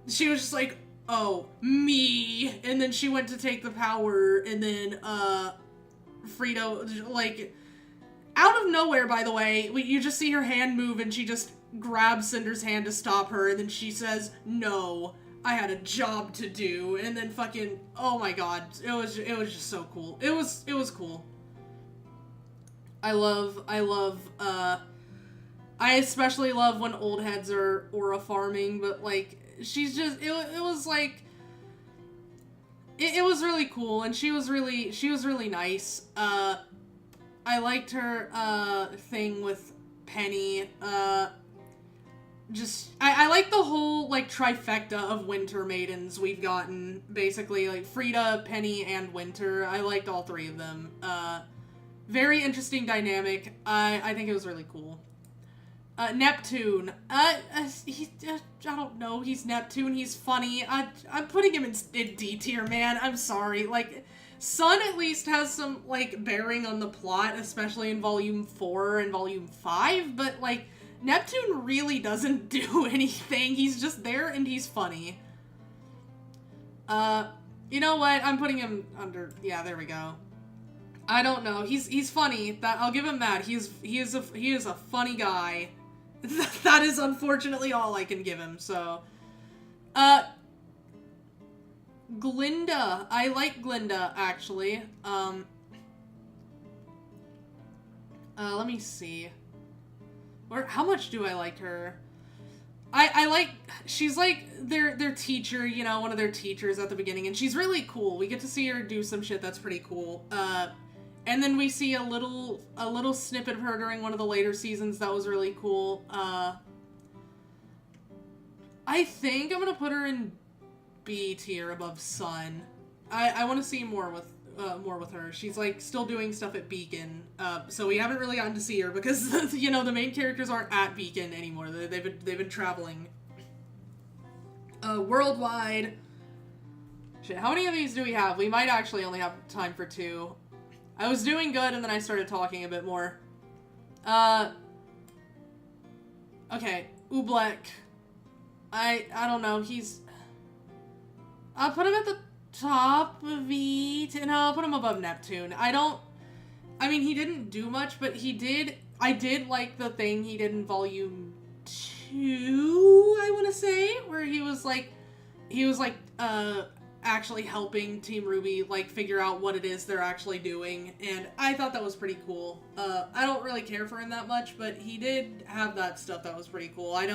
she was just like, oh, me, and then she went to take the power, and then, Frida, out of nowhere, by the way, you just see her hand move, and she just grabs Cinder's hand to stop her, and then she says, no, I had a job to do, and then fucking, oh my god, it was just so cool. It was cool. I especially love when old heads are aura farming, but, she's just, it was, it was really cool, and she was really nice. I liked her, thing with Penny, I like the whole, trifecta of Winter Maidens we've gotten, basically, Frida, Penny, and Winter. I liked all 3 of them. Very interesting dynamic. I think it was really cool. Neptune. I don't know, he's Neptune, he's funny. I'm putting him in D tier, man. I'm sorry. Sun at least has some, bearing on the plot, especially in Volume 4 and Volume 5, but, Neptune really doesn't do anything. He's just there and he's funny. You know what? I'm putting him under... Yeah, there we go. I don't know. He's funny. I'll give him that. He is a funny guy. That is unfortunately all I can give him, so... Glinda. I like Glinda, actually. Let me see. How much do I like her? I like, she's their teacher, one of their teachers at the beginning, and she's really cool. We get to see her do some shit that's pretty cool. And then we see a little snippet of her during one of the later seasons that was really cool. I think I'm gonna put her in B tier above Sun. I want to see more with her. She's like still doing stuff at Beacon, so we haven't really gotten to see her because you know the main characters aren't at Beacon anymore. They've been traveling worldwide. Shit, how many of these do we have? We might actually only have time for 2. I was doing good and then I started talking a bit more. Okay, Oobleck. I don't know. I'll put him at the top of it. No, I'll put him above Neptune. I mean, he didn't do much, but I did like the thing he did in Volume 2, I want to say, where he was like, actually helping Team RWBY, like, figure out what it is they're actually doing, and I thought that was pretty cool. I don't really care for him that much, but he did have that stuff that was pretty cool. I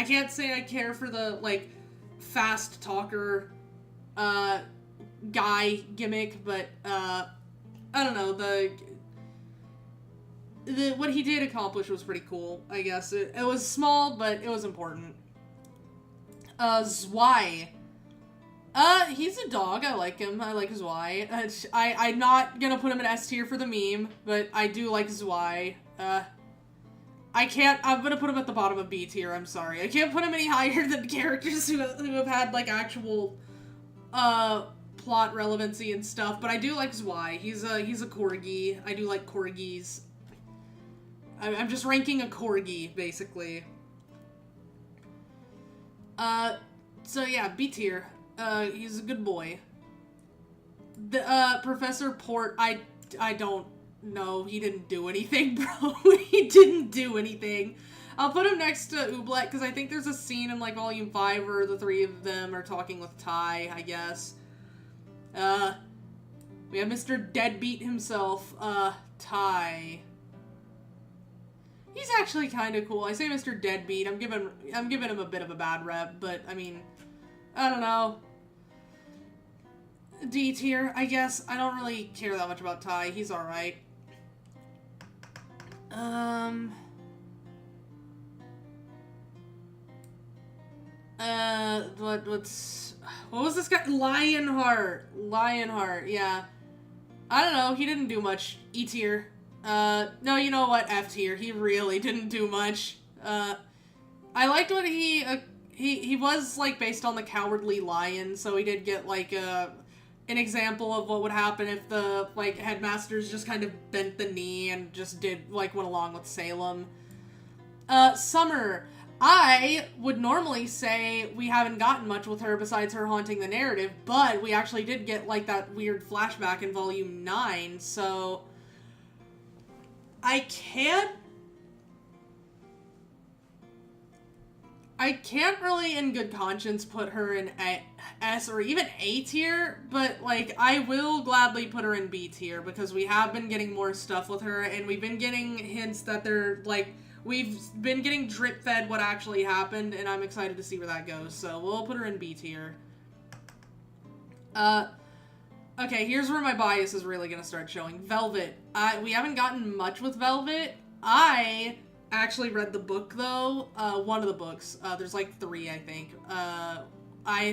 can't say I care for the, like, fast talker, guy gimmick, but, I don't know, what he did accomplish was pretty cool, I guess. It was small, but it was important. Zwei. He's a dog. I like him. I like Zwei. I'm not gonna put him in S tier for the meme, but I do like Zwei. I'm gonna put him at the bottom of B tier, I'm sorry. I can't put him any higher than characters who have had, like, actual, plot relevancy and stuff, but I do like Zwei. He's a corgi. I do like corgis. I'm just ranking a corgi, basically. So yeah, B tier. He's a good boy. The, Professor Port, I don't know. He didn't do anything, bro. He didn't do anything. I'll put him next to Oobleck, because I think there's a scene in, like, Volume 5 where the 3 of them are talking with Ty, I guess. We have Mr. Deadbeat himself, Ty. He's actually kind of cool. I say Mr. Deadbeat. I'm giving him a bit of a bad rep, but, I mean, I don't know. D tier, I guess. I don't really care that much about Ty. He's alright. What was this guy? Lionheart, yeah. I don't know, he didn't do much. E tier. No, you know what? F tier. He really didn't do much. I liked what he was, like, based on the Cowardly Lion, so he did get, like, an example of what would happen if the, like, headmasters just kind of bent the knee and just went along with Salem. Summer. I would normally say we haven't gotten much with her besides her haunting the narrative, but we actually did get, like, that weird flashback in Volume 9, so I can't really in good conscience put her in S or even A tier, but, like, I will gladly put her in B tier because we have been getting more stuff with her, and we've been getting hints that they're, like, we've been getting drip-fed what actually happened, and I'm excited to see where that goes, so we'll put her in B tier. Okay, here's where my bias is really gonna start showing. Velvet. We haven't gotten much with Velvet. I actually read the book, though. One of the books. There's, like, 3, I think. I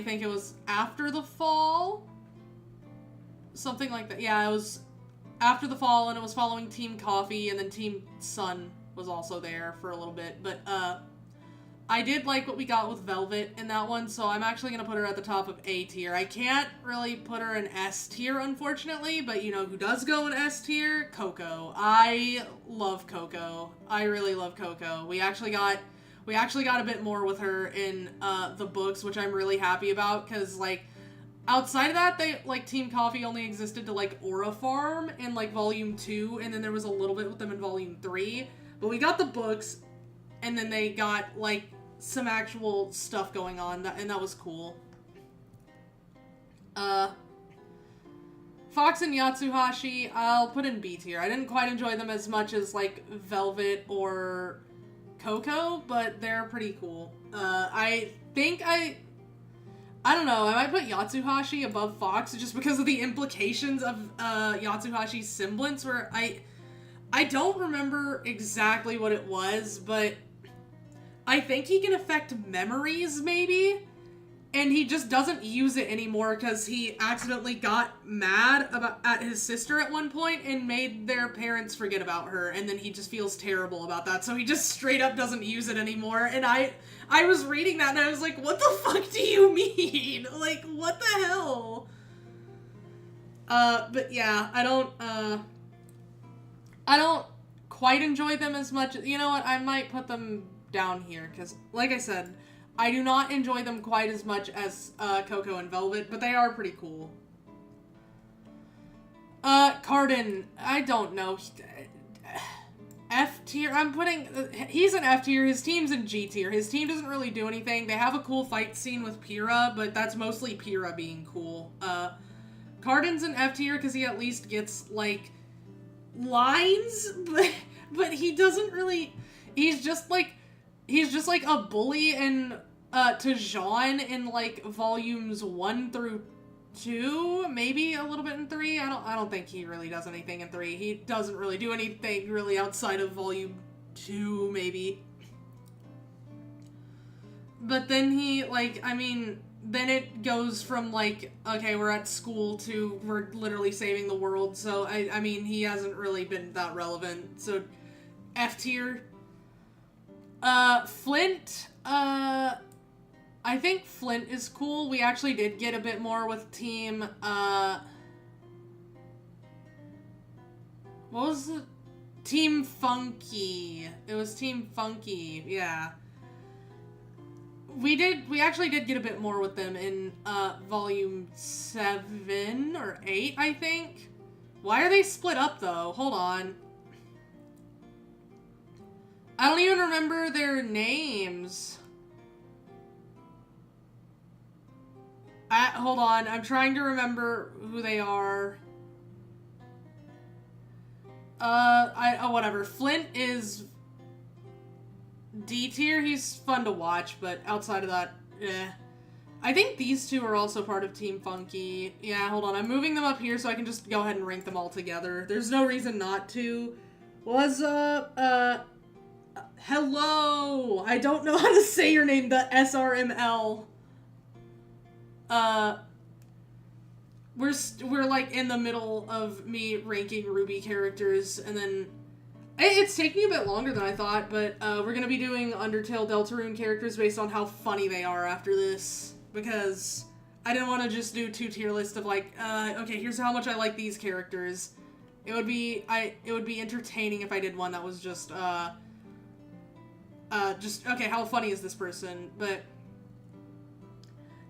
think it was After the Fall? Something like that. Yeah, it was After the Fall, and it was following Team Coffee, and then Team Sun was also there for a little bit. But, I did like what we got with Velvet in that one, so I'm actually going to put her at the top of A tier. I can't really put her in S tier, unfortunately, but you know who does go in S tier? Coco. I love Coco. I really love Coco. We actually got a bit more with her in the books, which I'm really happy about, because, like, outside of that, Team Coffee only existed to, like, Aura Farm in, like, Volume 2, and then there was a little bit with them in Volume 3, but we got the books, and then they got, like, some actual stuff going on, and that was cool. Fox and Yatsuhashi, I'll put in B tier. I didn't quite enjoy them as much as, like, Velvet or Coco, but they're pretty cool. I I don't know, I might put Yatsuhashi above Fox just because of the implications of Yatsuhashi's semblance, where I don't remember exactly what it was, but I think he can affect memories, maybe? And he just doesn't use it anymore because he accidentally got mad at his sister at one point and made their parents forget about her, and then he just feels terrible about that, so he just straight up doesn't use it anymore. And I was reading that and I was like, what the fuck do you mean? Like, what the hell? But yeah, I don't quite enjoy them as much. You know what, I might put them down here, because, like I said, I do not enjoy them quite as much as Coco and Velvet, but they are pretty cool. Cardin, I don't know. F tier, I'm putting, he's an F tier, his team's in G tier. His team doesn't really do anything. They have a cool fight scene with Pyrrha, but that's mostly Pyrrha being cool. Cardin's an F tier because he at least gets, like, lines, but he doesn't really, he's just like a bully to Jean in, like, volumes 1 through 2, maybe a little bit in 3. I don't think he really does anything in 3. He doesn't really do anything really outside of volume 2, maybe. But then he, like, I mean, then it goes from, like, okay, we're at school to we're literally saving the world, so, I mean, he hasn't really been that relevant, so F tier. Flint, I think Flint is cool. We actually did get a bit more with Team, what was it? Team Funky. It was Team Funky, yeah. We actually did get a bit more with them in, volume 7 or 8, I think. Why are they split up, though? Hold on. I don't even remember their names. Hold on, I'm trying to remember who they are. Whatever. Flint is D tier. He's fun to watch, but outside of that, eh. I think these two are also part of Team Funky. Yeah, hold on, I'm moving them up here so I can just go ahead and rank them all together. There's no reason not to. What's up, hello! I don't know how to say your name, the SRML. We're like in the middle of me ranking RWBY characters, and then it's taking a bit longer than I thought, but we're gonna be doing Undertale Deltarune characters based on how funny they are after this, because I didn't want to just do 2 tier lists of like, okay, here's how much I like these characters. It would be entertaining if I did one that was just okay, how funny is this person? But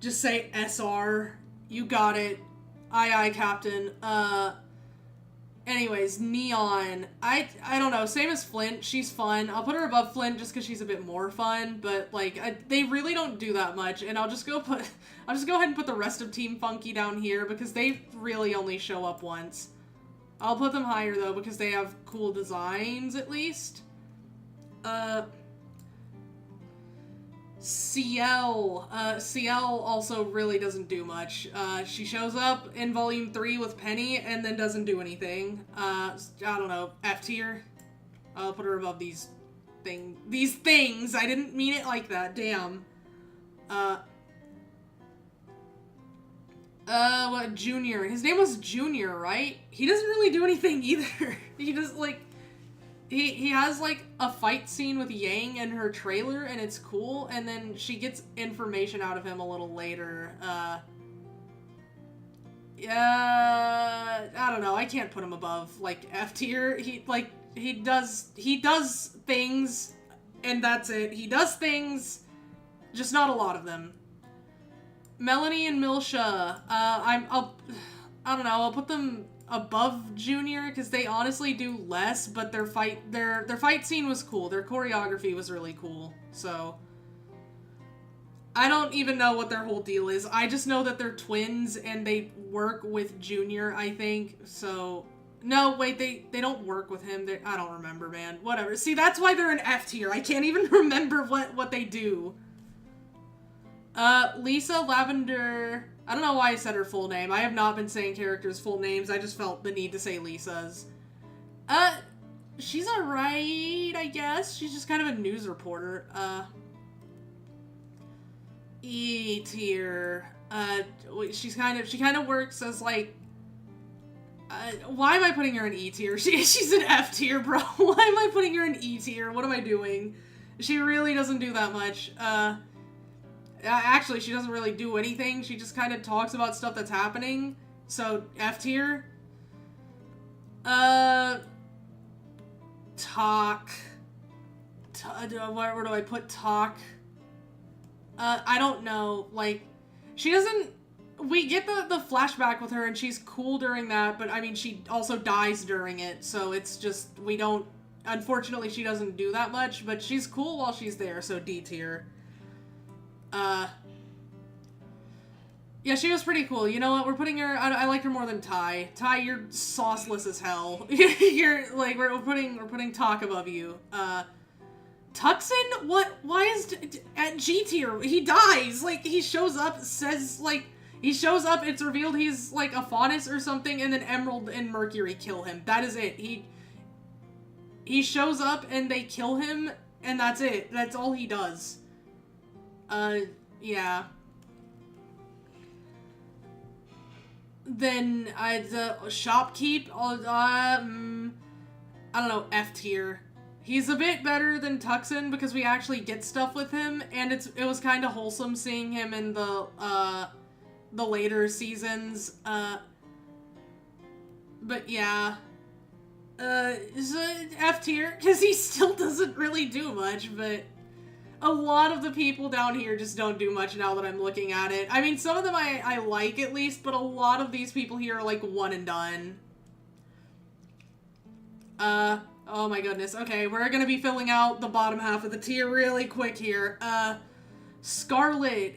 just say SR. You got it. Aye, Captain. Anyways, Neon. I don't know. Same as Flint. She's fun. I'll put her above Flint just because she's a bit more fun. But like, they really don't do that much. And I'll just go ahead and put the rest of Team Funky down here because they really only show up once. I'll put them higher though because they have cool designs at least. CL. CL also really doesn't do much. She shows up in volume 3 with Penny and then doesn't do anything. I don't know, F tier. I'll put her above these things. I didn't mean it like that, damn. What, Junior? His name was Junior, right? He doesn't really do anything either. He just, like, he has, like, a fight scene with Yang in her trailer, and it's cool, and then she gets information out of him a little later. Yeah, I don't know, I can't put him above, like, F tier. He does things, and that's it. He does things, just not a lot of them. Melanie and Milsha, I don't know, I'll put them above Junior because they honestly do less, but their fight scene was cool. Their choreography was really cool. So I don't even know what their whole deal is. I just know that they're twins and they work with Junior, I think. So no, wait, they don't work with him. I don't remember, man. Whatever. See, that's why they're an F tier. I can't even remember what they do. Lisa Lavender... I don't know why I said her full name. I have not been saying characters' full names. I just felt the need to say Lisa's. She's alright, I guess. She's just kind of a news reporter. E tier. She kind of works as, like... why am I putting her in E tier? She's an F tier, bro. Why am I putting her in E tier? What am I doing? She really doesn't do that much. Actually, she doesn't really do anything. She just kind of talks about stuff that's happening. So, F tier. Talk. Where do I put talk? I don't know. Like, she doesn't... We get the flashback with her, and she's cool during that, but, I mean, she also dies during it, so it's just... We don't... Unfortunately, she doesn't do that much, but she's cool while she's there, so D tier. Yeah, she was pretty cool. You know what? We're putting her... I like her more than Ty. Ty, you're sauceless as hell. You're, like, we're putting talk above you. Tuxin? What? Why is... At G tier, he dies. Like, he shows up, says, like... He shows up, it's revealed he's, like, a Faunus or something, and then Emerald and Mercury kill him. That is it. He shows up, and they kill him, and that's it. That's all he does. Yeah. Then, the shopkeep, I don't know, F tier. He's a bit better than Tuxin because we actually get stuff with him, and it was kind of wholesome seeing him in the later seasons, but yeah. F tier, because he still doesn't really do much, but a lot of the people down here just don't do much now that I'm looking at it. I mean, some of them I like at least, but a lot of these people here are like one and done. Oh my goodness. Okay, we're gonna be filling out the bottom half of the tier really quick here. Scarlet,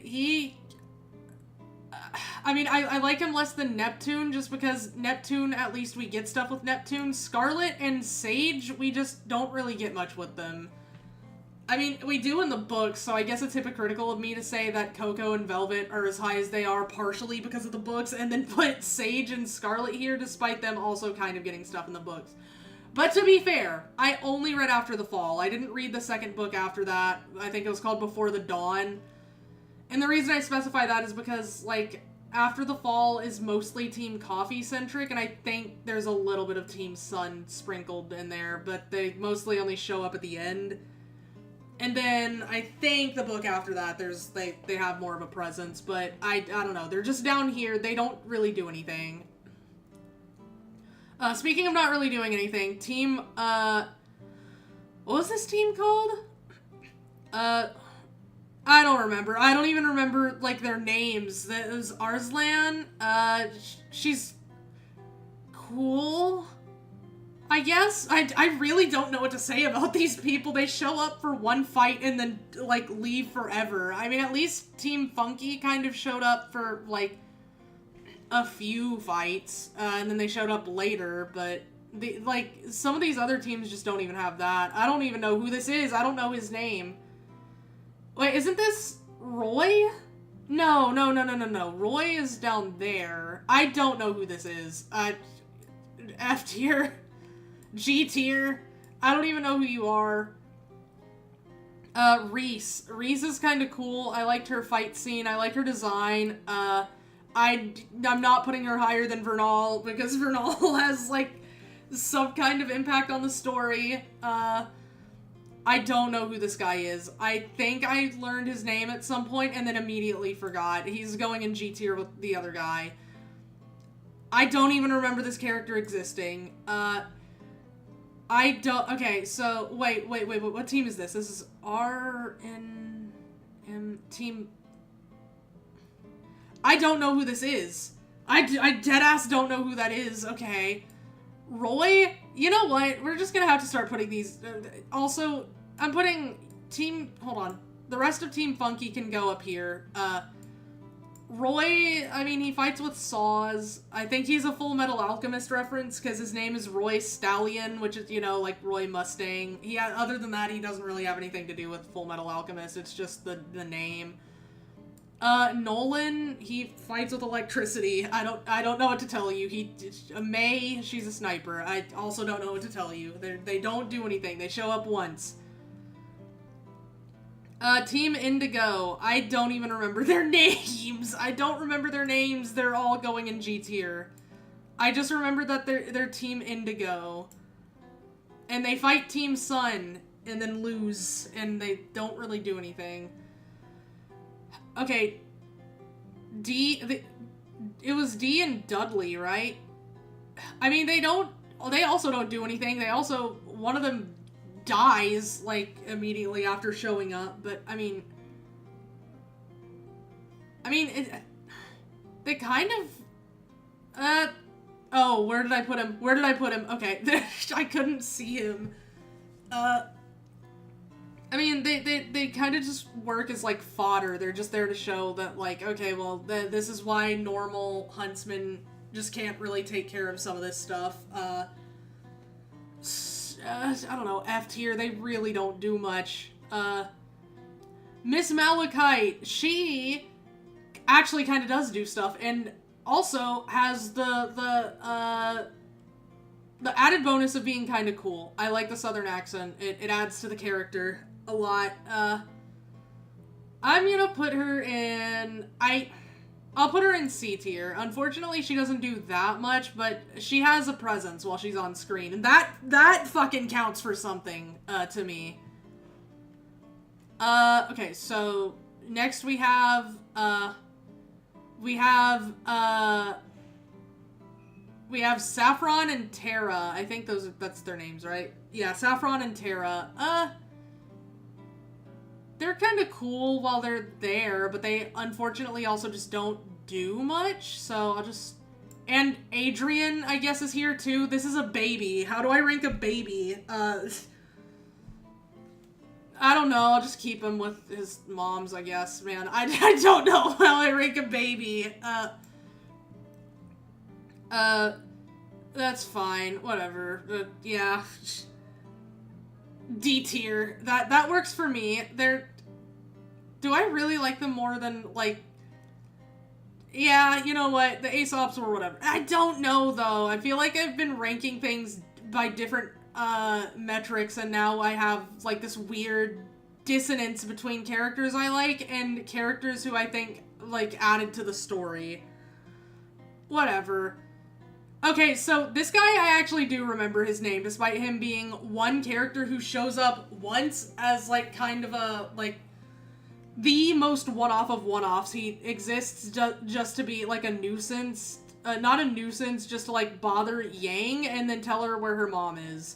I mean, I like him less than Neptune, just because Neptune, at least we get stuff with Neptune. Scarlet and Sage, we just don't really get much with them. I mean, we do in the books, so I guess it's hypocritical of me to say that Coco and Velvet are as high as they are partially because of the books, and then put Sage and Scarlet here, despite them also kind of getting stuff in the books. But to be fair, I only read After the Fall. I didn't read the second book after that. I think it was called Before the Dawn. And the reason I specify that is because, like, After the Fall is mostly Team Coffee-centric, and I think there's a little bit of Team Sun sprinkled in there, but they mostly only show up at the end. And then I think the book after that, they have more of a presence, but I don't know. They're just down here. They don't really do anything. Speaking of not really doing anything, team, what was this team called? I don't remember. I don't even remember, like, their names. That was Arslan. She's cool, I guess. I really don't know what to say about these people. They show up for one fight and then, like, leave forever. I mean, at least Team Funky kind of showed up for, like, a few fights, and then they showed up later, but, some of these other teams just don't even have that. I don't even know who this is. I don't know his name. Wait, isn't this Roy? No. Roy is down there. I don't know who this is. F tier. G tier. I don't even know who you are. Reese. Reese is kind of cool. I liked her fight scene. I like her design. I'm not putting her higher than Vernal, because Vernal has, like, some kind of impact on the story. I don't know who this guy is. I think I learned his name at some point and then immediately forgot. He's going in G tier with the other guy. I don't even remember this character existing. Okay, so, wait, what team is this? This is RNM team... I don't know who this is. I deadass don't know who that is. Okay. Roy? You know what? We're just gonna have to start putting these... also, I'm putting Team... Hold on. The rest of Team Funky can go up here. Roy, I mean, he fights with saws. I think he's a Full Metal Alchemist reference, because his name is Roy Stallion, which is, you know, like Roy Mustang. Other than that, he doesn't really have anything to do with Full Metal Alchemist. It's just the name. Nolan, he fights with electricity. I don't know what to tell you. May, she's a sniper. I also don't know what to tell you. They don't do anything. They show up once. Team Indigo. I don't even remember their names. I don't remember their names. They're all going in G tier. I just remember that they're Team Indigo. And they fight Team Sun and then lose, and they don't really do anything. Okay, it was D and Dudley, right? I mean, they also don't do anything. One of them dies, like, immediately after showing up, but, I mean, they kind of, oh, where did I put him? Okay, I couldn't see him. I mean, they kind of just work as, like, fodder. They're just there to show that, like, okay, well, this is why normal huntsmen just can't really take care of some of this stuff. I don't know, F tier, they really don't do much. Miss Malachite, she actually kind of does do stuff, and also has the added bonus of being kind of cool. I like the southern accent. It adds to the character a lot. I'm gonna put her in... I'll put her in C tier. Unfortunately, she doesn't do that much, but she has a presence while she's on screen, and that fucking counts for something, to me. Okay, so next we have Saffron and Tara. I think that's their names, right? Yeah, Saffron and Tara. They're kind of cool while they're there, but they unfortunately also just don't do much, so I'll just... And Adrian, I guess, is here too. This is a baby. How do I rank a baby? I don't know. I'll just keep him with his moms, I guess, man. I don't know how I rank a baby. That's fine. Whatever. Yeah. D tier. That works for me. Do I really like them more than, like... Yeah, you know what? The Aesops or whatever. I don't know, though. I feel like I've been ranking things by different, metrics, and now I have, like, this weird dissonance between characters I like and characters who I think, like, added to the story. Whatever. Okay, so this guy, I actually do remember his name, despite him being one character who shows up once as, like, kind of a, like, the most one-off of one-offs. He exists just to be, like, a nuisance. Not a nuisance, just to, like, bother Yang and then tell her where her mom is.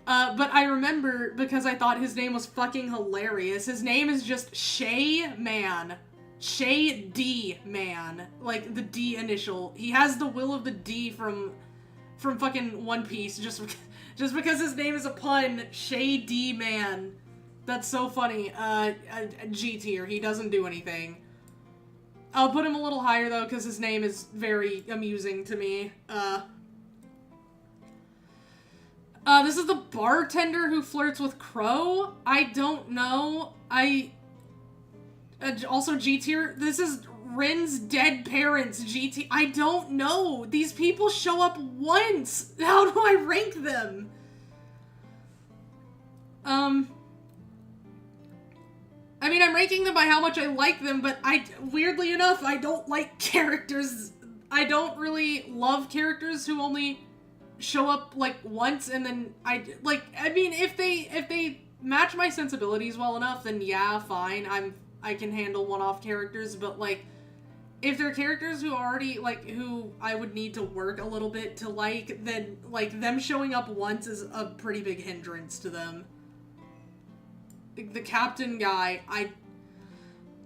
But I remember because I thought his name was fucking hilarious. His name is just Shay Man. Shay D Man. Like, the D initial. He has the will of the D from fucking One Piece, just because his name is a pun. Shay D Man. That's so funny. G tier. He doesn't do anything. I'll put him a little higher, though, because his name is very amusing to me. This is the bartender who flirts with Crow? I don't know. Also G tier. This is Rin's dead parents. G tier. I don't know. These people show up once. How do I rank them? I mean, I'm ranking them by how much I like them, but weirdly enough, I don't like characters. I don't really love characters who only show up, like, once, and then I mean, if they match my sensibilities well enough, then yeah, fine, I can handle one-off characters, but, like, if they're characters who already, like, who I would need to work a little bit to like, then, like, them showing up once is a pretty big hindrance to them. The captain guy,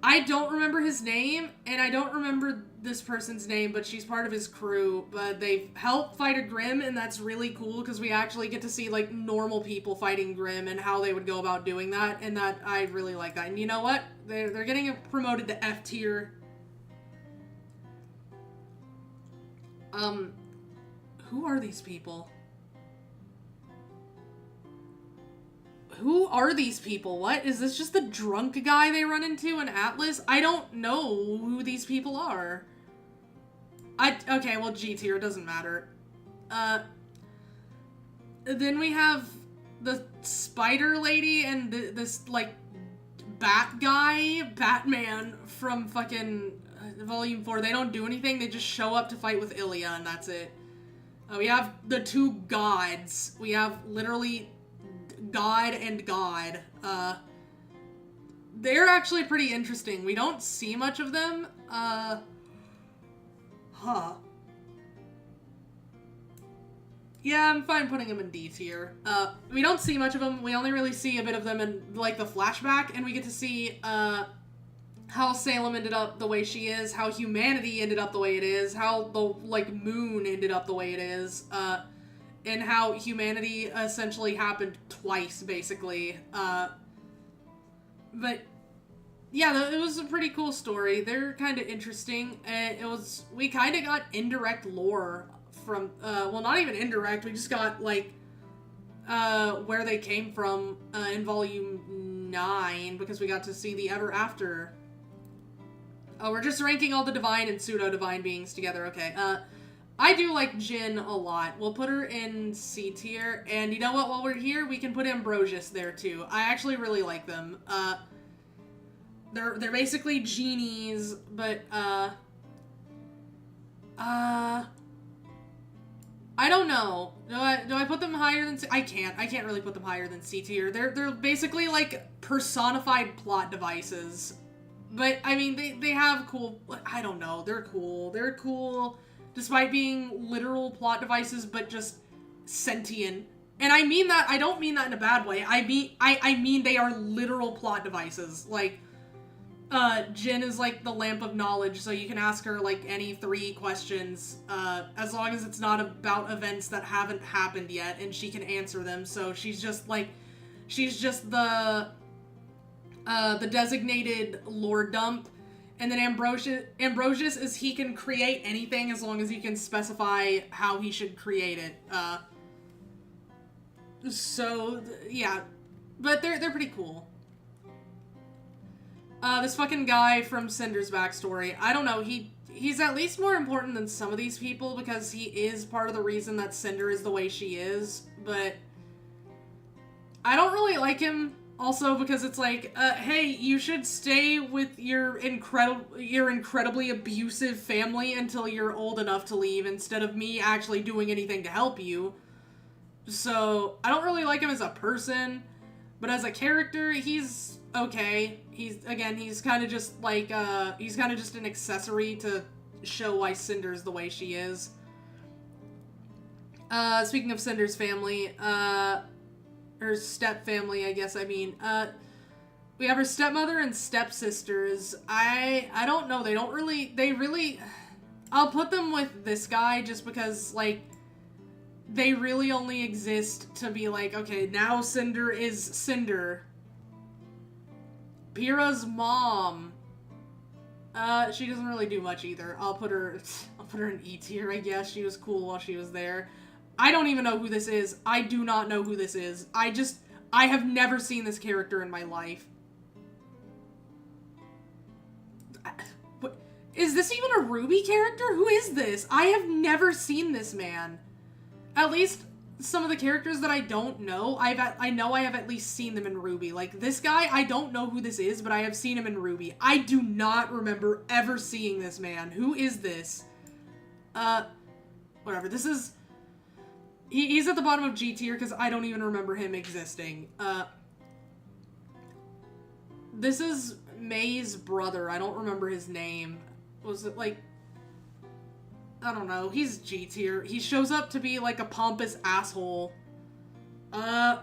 I don't remember his name, and I don't remember this person's name, but she's part of his crew, but they help fight a Grimm, and that's really cool, because we actually get to see, like, normal people fighting Grimm, and how they would go about doing that, and that, I really like that. And you know what? They're getting promoted to F tier. Who are these people? who are these people? What? Is this just the drunk guy they run into in Atlas? I don't know who these people are. Okay, well, G tier, doesn't matter. Then we have the spider lady and this, like, bat guy, Batman from fucking Volume 4. They don't do anything, they just show up to fight with Ilya, and that's it. We have the two gods. We have literally God and God. They're actually pretty interesting. We don't see much of them. Yeah, I'm fine putting them in D tier. We don't see much of them. We only really see a bit of them in, like, the flashback, and we get to see, how Salem ended up the way she is, how humanity ended up the way it is, how the, like, moon ended up the way it is, and how humanity essentially happened twice, basically. But, yeah, it was a pretty cool story. They're kind of interesting. We kind of got indirect lore from, well, not even indirect, we just got, like, where they came from, in Volume 9, because we got to see the Ever After. Oh, we're just ranking all the divine and pseudo-divine beings together, okay. I do like Jin a lot. We'll put her in C tier, and you know what, while we're here, we can put Ambrosius there, too. I actually really like them. They're basically genies, but, I don't know. Do I put them higher than C? I can't really put them higher than C tier. They're basically, like, personified plot devices. But, I mean, they have cool, I don't know, they're cool. They're cool, despite being literal plot devices, but just sentient. And I mean that, I don't mean that in a bad way. I mean they are literal plot devices. Like, Jin is, like, the lamp of knowledge, so you can ask her, like, any 3 questions, as long as it's not about events that haven't happened yet, and she can answer them. So she's just, like, the designated lore dump. And then Ambrosius is he can create anything as long as you can specify how he should create it. So, yeah. But they're pretty cool. This fucking guy from Cinder's backstory, I don't know, he's at least more important than some of these people because he is part of the reason that Cinder is the way she is, but I don't really like him also because it's like, hey, you should stay with your incredibly abusive family until you're old enough to leave instead of me actually doing anything to help you. So, I don't really like him as a person, but as a character, he's okay. He's kind of just like, he's kind of just an accessory to show why Cinder's the way she is. Speaking of Cinder's family, her step family, I guess, I mean, we have her stepmother and stepsisters. I don't know, I'll put them with this guy just because, like, they really only exist to be like, okay, now Cinder is Cinder. Pyrrha's mom. She doesn't really do much either. I'll put her in E tier, I guess. She was cool while she was there. I don't even know who this is. I do not know who this is. I have never seen this character in my life. Is this even a RWBY character? Who is this? I have never seen this man. At least some of the characters that I don't know, I know I have at least seen them in RWBY. Like, this guy, I don't know who this is, but I have seen him in RWBY. I do not remember ever seeing this man. Who is this? Whatever. This is... He's at the bottom of G tier because I don't even remember him existing. This is May's brother. I don't remember his name. Was it, like... I don't know. He's G tier. He shows up to be, like, a pompous asshole. I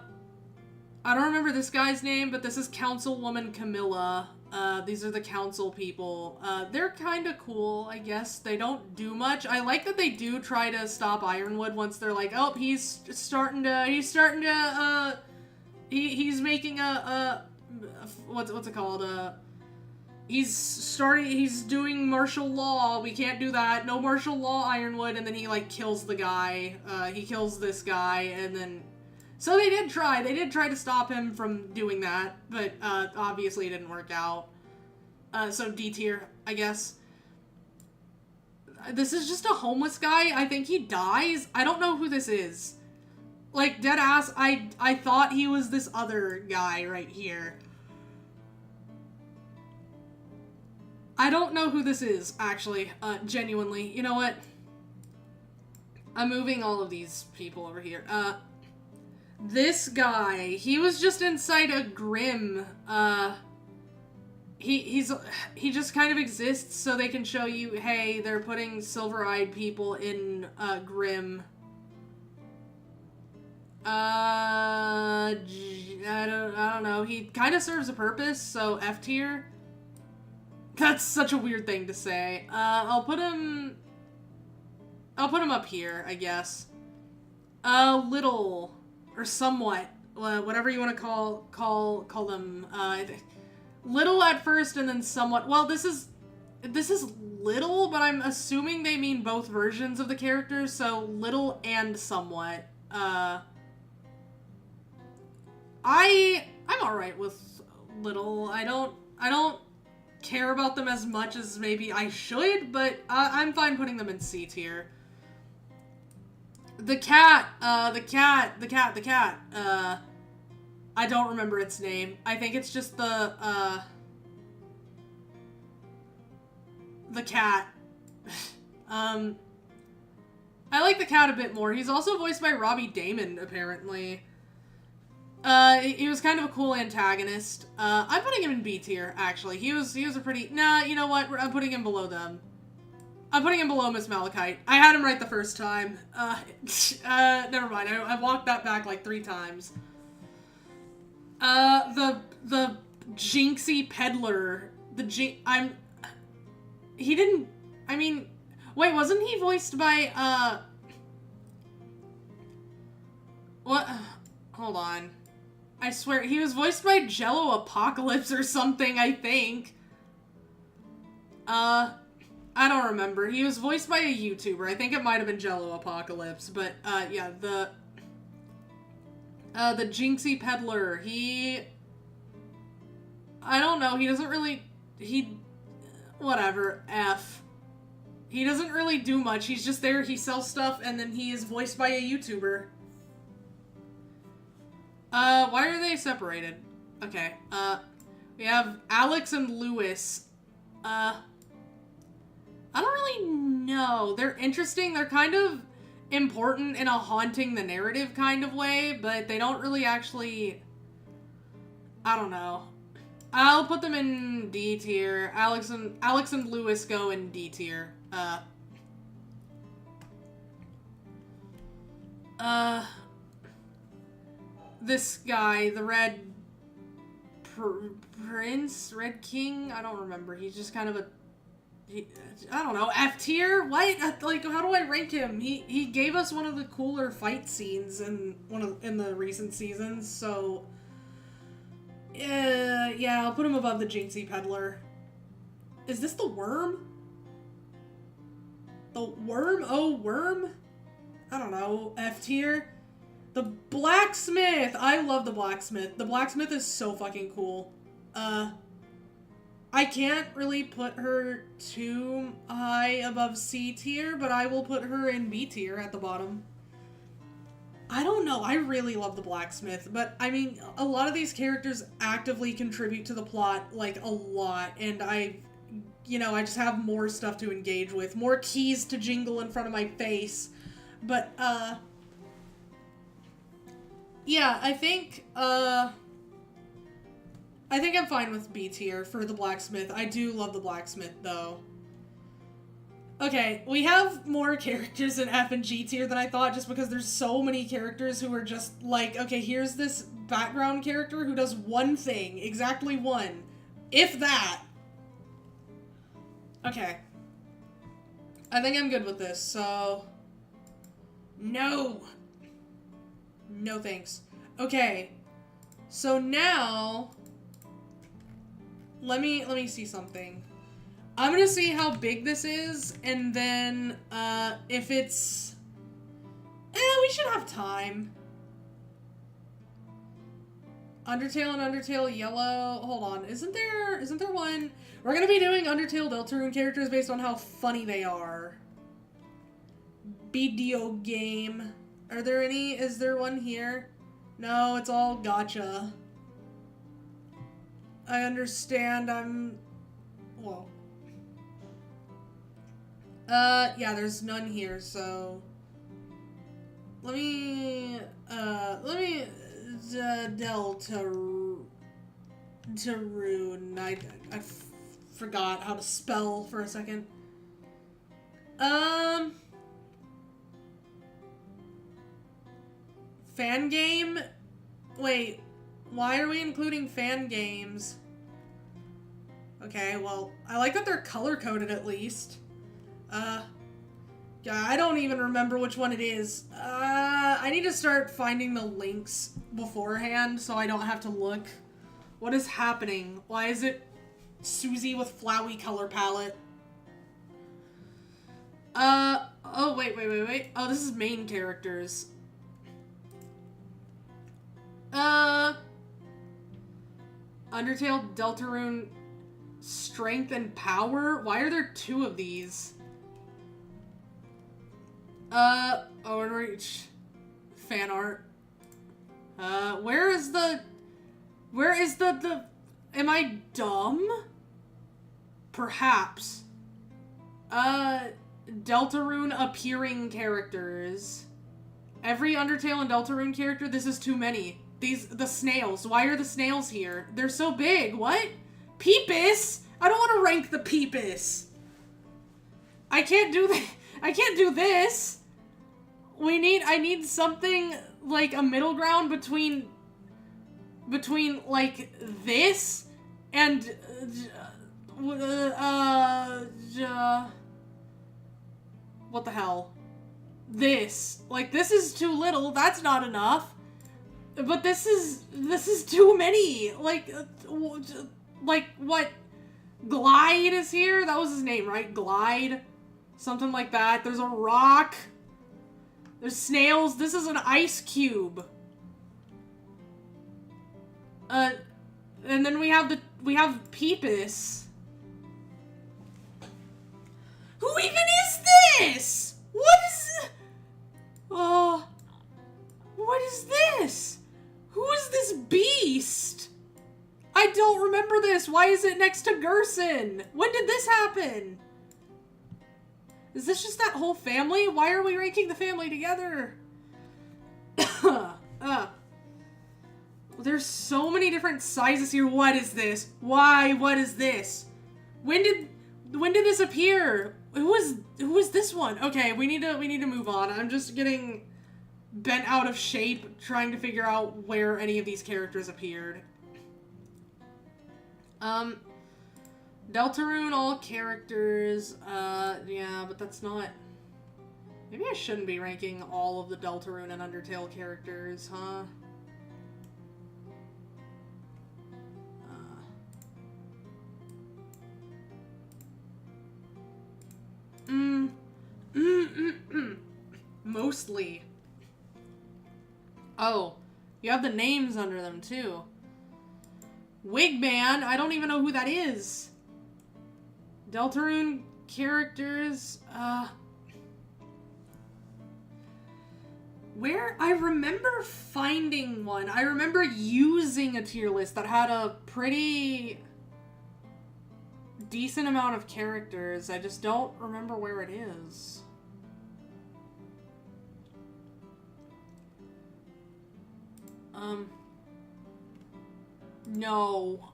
don't remember this guy's name, but this is Councilwoman Camilla. These are the council people. They're kind of cool, I guess. They don't do much. I like that they do try to stop Ironwood once they're like, oh, he's making what's it called? He's doing martial law. We can't do that. No martial law, Ironwood. And then he, like, kills the guy. He kills this guy and then So they did try to stop him from doing that, but obviously it didn't work out. So D tier, I guess. This is just a homeless guy. I think he dies. I don't know who this is. Like, dead ass, I thought he was this other guy right here. I don't know who this is, actually, genuinely. You know what? I'm moving all of these people over here. This guy, he was just inside a Grim, he just kind of exists so they can show you, hey, they're putting silver-eyed people in, Grim. I don't know. He kind of serves a purpose, so F tier. That's such a weird thing to say. I'll put him up here, I guess. Little, or somewhat, whatever you want to call them. Little at first, and then somewhat. Well, this is little, but I'm assuming they mean both versions of the characters, so little and somewhat. I'm alright with little. I don't care about them as much as maybe I should, but I'm fine putting them in C tier. The cat, I don't remember its name. I think it's just the cat. I like the cat a bit more. He's also voiced by Robbie Damon, apparently. He was kind of a cool antagonist. I'm putting him in B tier, actually. He was a pretty... Nah, you know what? I'm putting him below them. I'm putting him below Miss Malachite. I had him right the first time. Never mind. I walked that back like 3 times. The Jinxie Peddler. He didn't... I mean... Wait, wasn't he voiced by, What? Hold on. I swear, he was voiced by Jello Apocalypse or something, I think. I don't remember. He was voiced by a YouTuber. I think it might have been Jello Apocalypse, but, yeah, the Jinxie Peddler, I don't know, he doesn't really, whatever, F. He doesn't really do much. He's just there, he sells stuff, and then he is voiced by a YouTuber. Why are they separated? Okay, we have Alex and Lewis. I don't really know. They're interesting. They're kind of important in a haunting the narrative kind of way, but they don't really actually... I don't know. I'll put them in D tier. Alex and Lewis go in D tier. This guy, the Red Prince? Red King? I don't remember. He's just kind of a... I don't know. F tier? What? Like, how do I rank him? He gave us one of the cooler fight scenes in the recent seasons, so... yeah, I'll put him above the Jinxie Peddler. Is this the Worm? The Worm? Oh, Worm? I don't know. F tier? The Blacksmith! I love the Blacksmith. The Blacksmith is so fucking cool. I can't really put her too high above C tier, but I will put her in B tier at the bottom. I don't know, I really love the Blacksmith, but I mean, a lot of these characters actively contribute to the plot, like, a lot, and I just have more stuff to engage with, more keys to jingle in front of my face, but, yeah, I think I'm fine with B tier for the Blacksmith. I do love the Blacksmith, though. Okay, we have more characters in F and G tier than I thought, just because there's so many characters who are just like, okay, here's this background character who does one thing, exactly one, if that. Okay. I think I'm good with this, so... No! No thanks. Okay. So now... Let me see something. I'm gonna see how big this is, and then, if it's... we should have time. Undertale and Undertale Yellow. Hold on. Isn't there one? We're gonna be doing Undertale Deltarune characters based on how funny they are. Video game. Are there any? Is there one here? No, it's all gotcha. I understand. Whoa. Yeah, there's none here, so... Let me Deltarune. I forgot how to spell for a second. Fan game? Wait, why are we including fan games? Okay, well, I like that they're color-coded at least. Yeah, I don't even remember which one it is. I need to start finding the links beforehand so I don't have to look. What is happening? Why is it Susie with Flowey color palette? Oh, wait. Oh, this is main characters. Undertale, Deltarune, Strength and Power? Why are there two of these? Overreach. Fan art. Where is the... Am I dumb? Perhaps. Deltarune appearing characters. Every Undertale and Deltarune character, this is too many. The snails. Why are the snails here? They're so big. What? Peepus? I don't want to rank the Peepus. I can't do that. I can't do this. I need something like a middle ground between like this and what the hell? This. Like, this is too little. That's not enough. But this is too many. Like what? Glide is here? That was his name, right? Glide? Something like that. There's a rock. There's snails. This is an ice cube. And then we have Peepus. Who even is this? What is this? Who is this beast? I don't remember this. Why is it next to Gerson? When did this happen? Is this just that whole family? Why are we ranking the family together? There's so many different sizes here. What is this? Why? What is this? When did this appear? Who was this one? Okay, we need to move on. I'm just getting bent out of shape trying to figure out where any of these characters appeared. Deltarune, all characters, yeah, but that's not... Maybe I shouldn't be ranking all of the Deltarune and Undertale characters, huh? Mostly. Oh, you have the names under them, too. Wigman, I don't even know who that is. Deltarune characters, where? I remember finding one. I remember using a tier list that had a pretty decent amount of characters. I just don't remember where it is. No.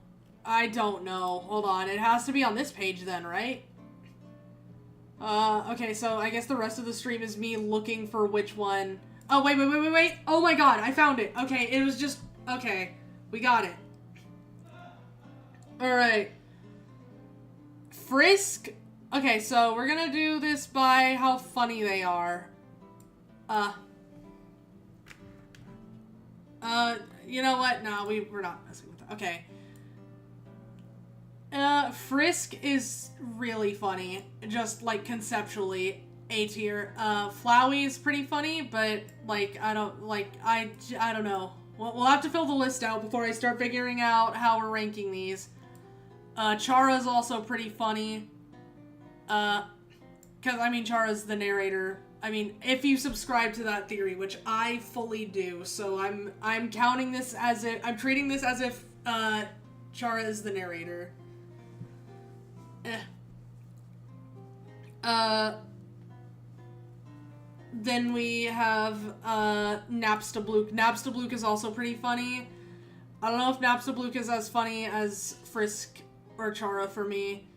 I don't know. Hold on. It has to be on this page then, right? Okay, so I guess the rest of the stream is me looking for which one. Oh, wait. Oh my god, I found it. Okay, it was just... Okay, we got it. Alright. Frisk. Okay, so we're gonna do this by how funny they are. You know what? No, we're not messing with that. Okay. Frisk is really funny. Just, like, conceptually. A tier. Flowey is pretty funny, but, like, I don't know. We'll have to fill the list out before I start figuring out how we're ranking these. Chara's also pretty funny. Because, I mean, Chara's the narrator. I mean, if you subscribe to that theory, which I fully do, so I'm counting this as if... I'm treating this as if, Chara is the narrator. Then we have, Napstablook. Napstablook is also pretty funny. I don't know if Napstablook is as funny as Frisk or Chara for me.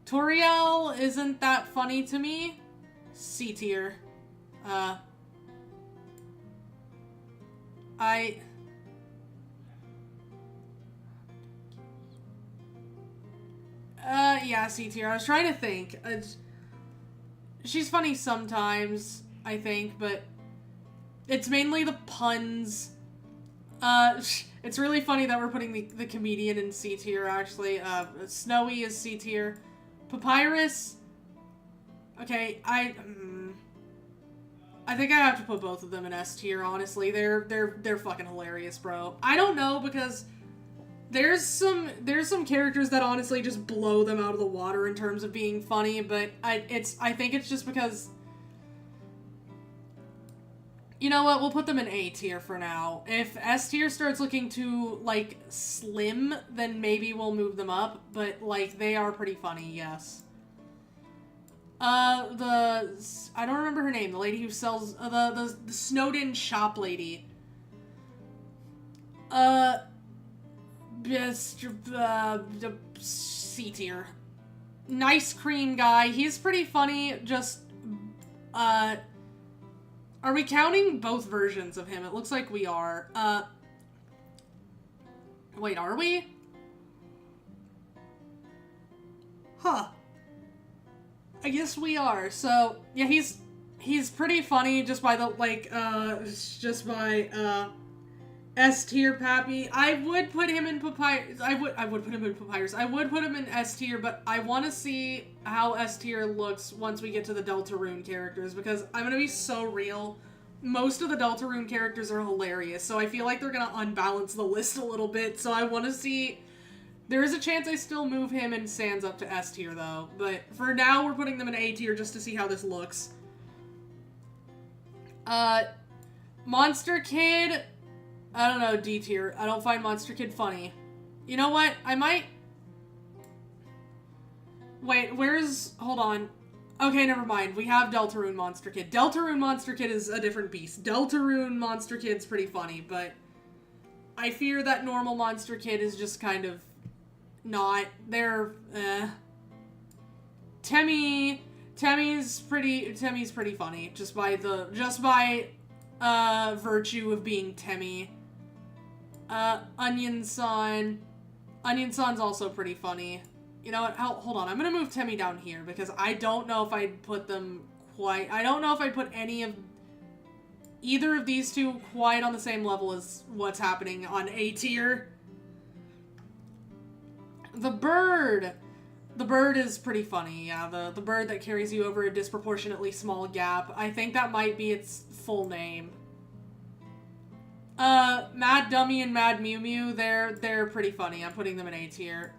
Toriel isn't that funny to me. C tier. Yeah, C tier. I was trying to think. She's funny sometimes, I think, but it's mainly the puns. It's really funny that we're putting the comedian in C tier, actually. Snowy is C tier. Papyrus, okay, I think I have to put both of them in S tier, honestly. They're fucking hilarious, bro. I don't know, because there's some characters that honestly just blow them out of the water in terms of being funny, but I think it's just because, you know what, we'll put them in A tier for now. If S tier starts looking too, like, slim, then maybe we'll move them up, but, like, they are pretty funny, yes. I don't remember her name, the lady who sells, the Snowden shop lady. C tier. Nice cream guy, he's pretty funny, just, are we counting both versions of him? It looks like we are. Wait, are we? Huh. I guess we are. So, yeah, he's pretty funny just by the, like, S tier Pappy. I would put him in Papyrus. I would put him in Papyrus. I would put him in S tier, but I want to see how S tier looks once we get to the Deltarune characters, because I'm gonna be so real. Most of the Deltarune characters are hilarious, so I feel like they're gonna unbalance the list a little bit, so I want to see... There is a chance I still move him and Sans up to S tier, though, but for now we're putting them in A tier just to see how this looks. Monster Kid... I don't know, D tier. I don't find Monster Kid funny. You know what? I might... Wait, where's... Hold on. Okay, never mind. We have Deltarune Monster Kid. Deltarune Monster Kid is a different beast. Deltarune Monster Kid's pretty funny, but... I fear that normal Monster Kid is just kind of... not. They're, Temmie's pretty funny, just by virtue of being Temmie. Onion San's also pretty funny. You know what, hold on, I'm gonna move Temmie down here, because I don't know if I'd put them quite, I don't know if I'd put either of these two quite on the same level as what's happening on A tier. The bird is pretty funny, yeah, the bird that carries you over a disproportionately small gap. I think that might be its full name. Mad Dummy and Mad Mew Mew, they're pretty funny. I'm putting them in A tier.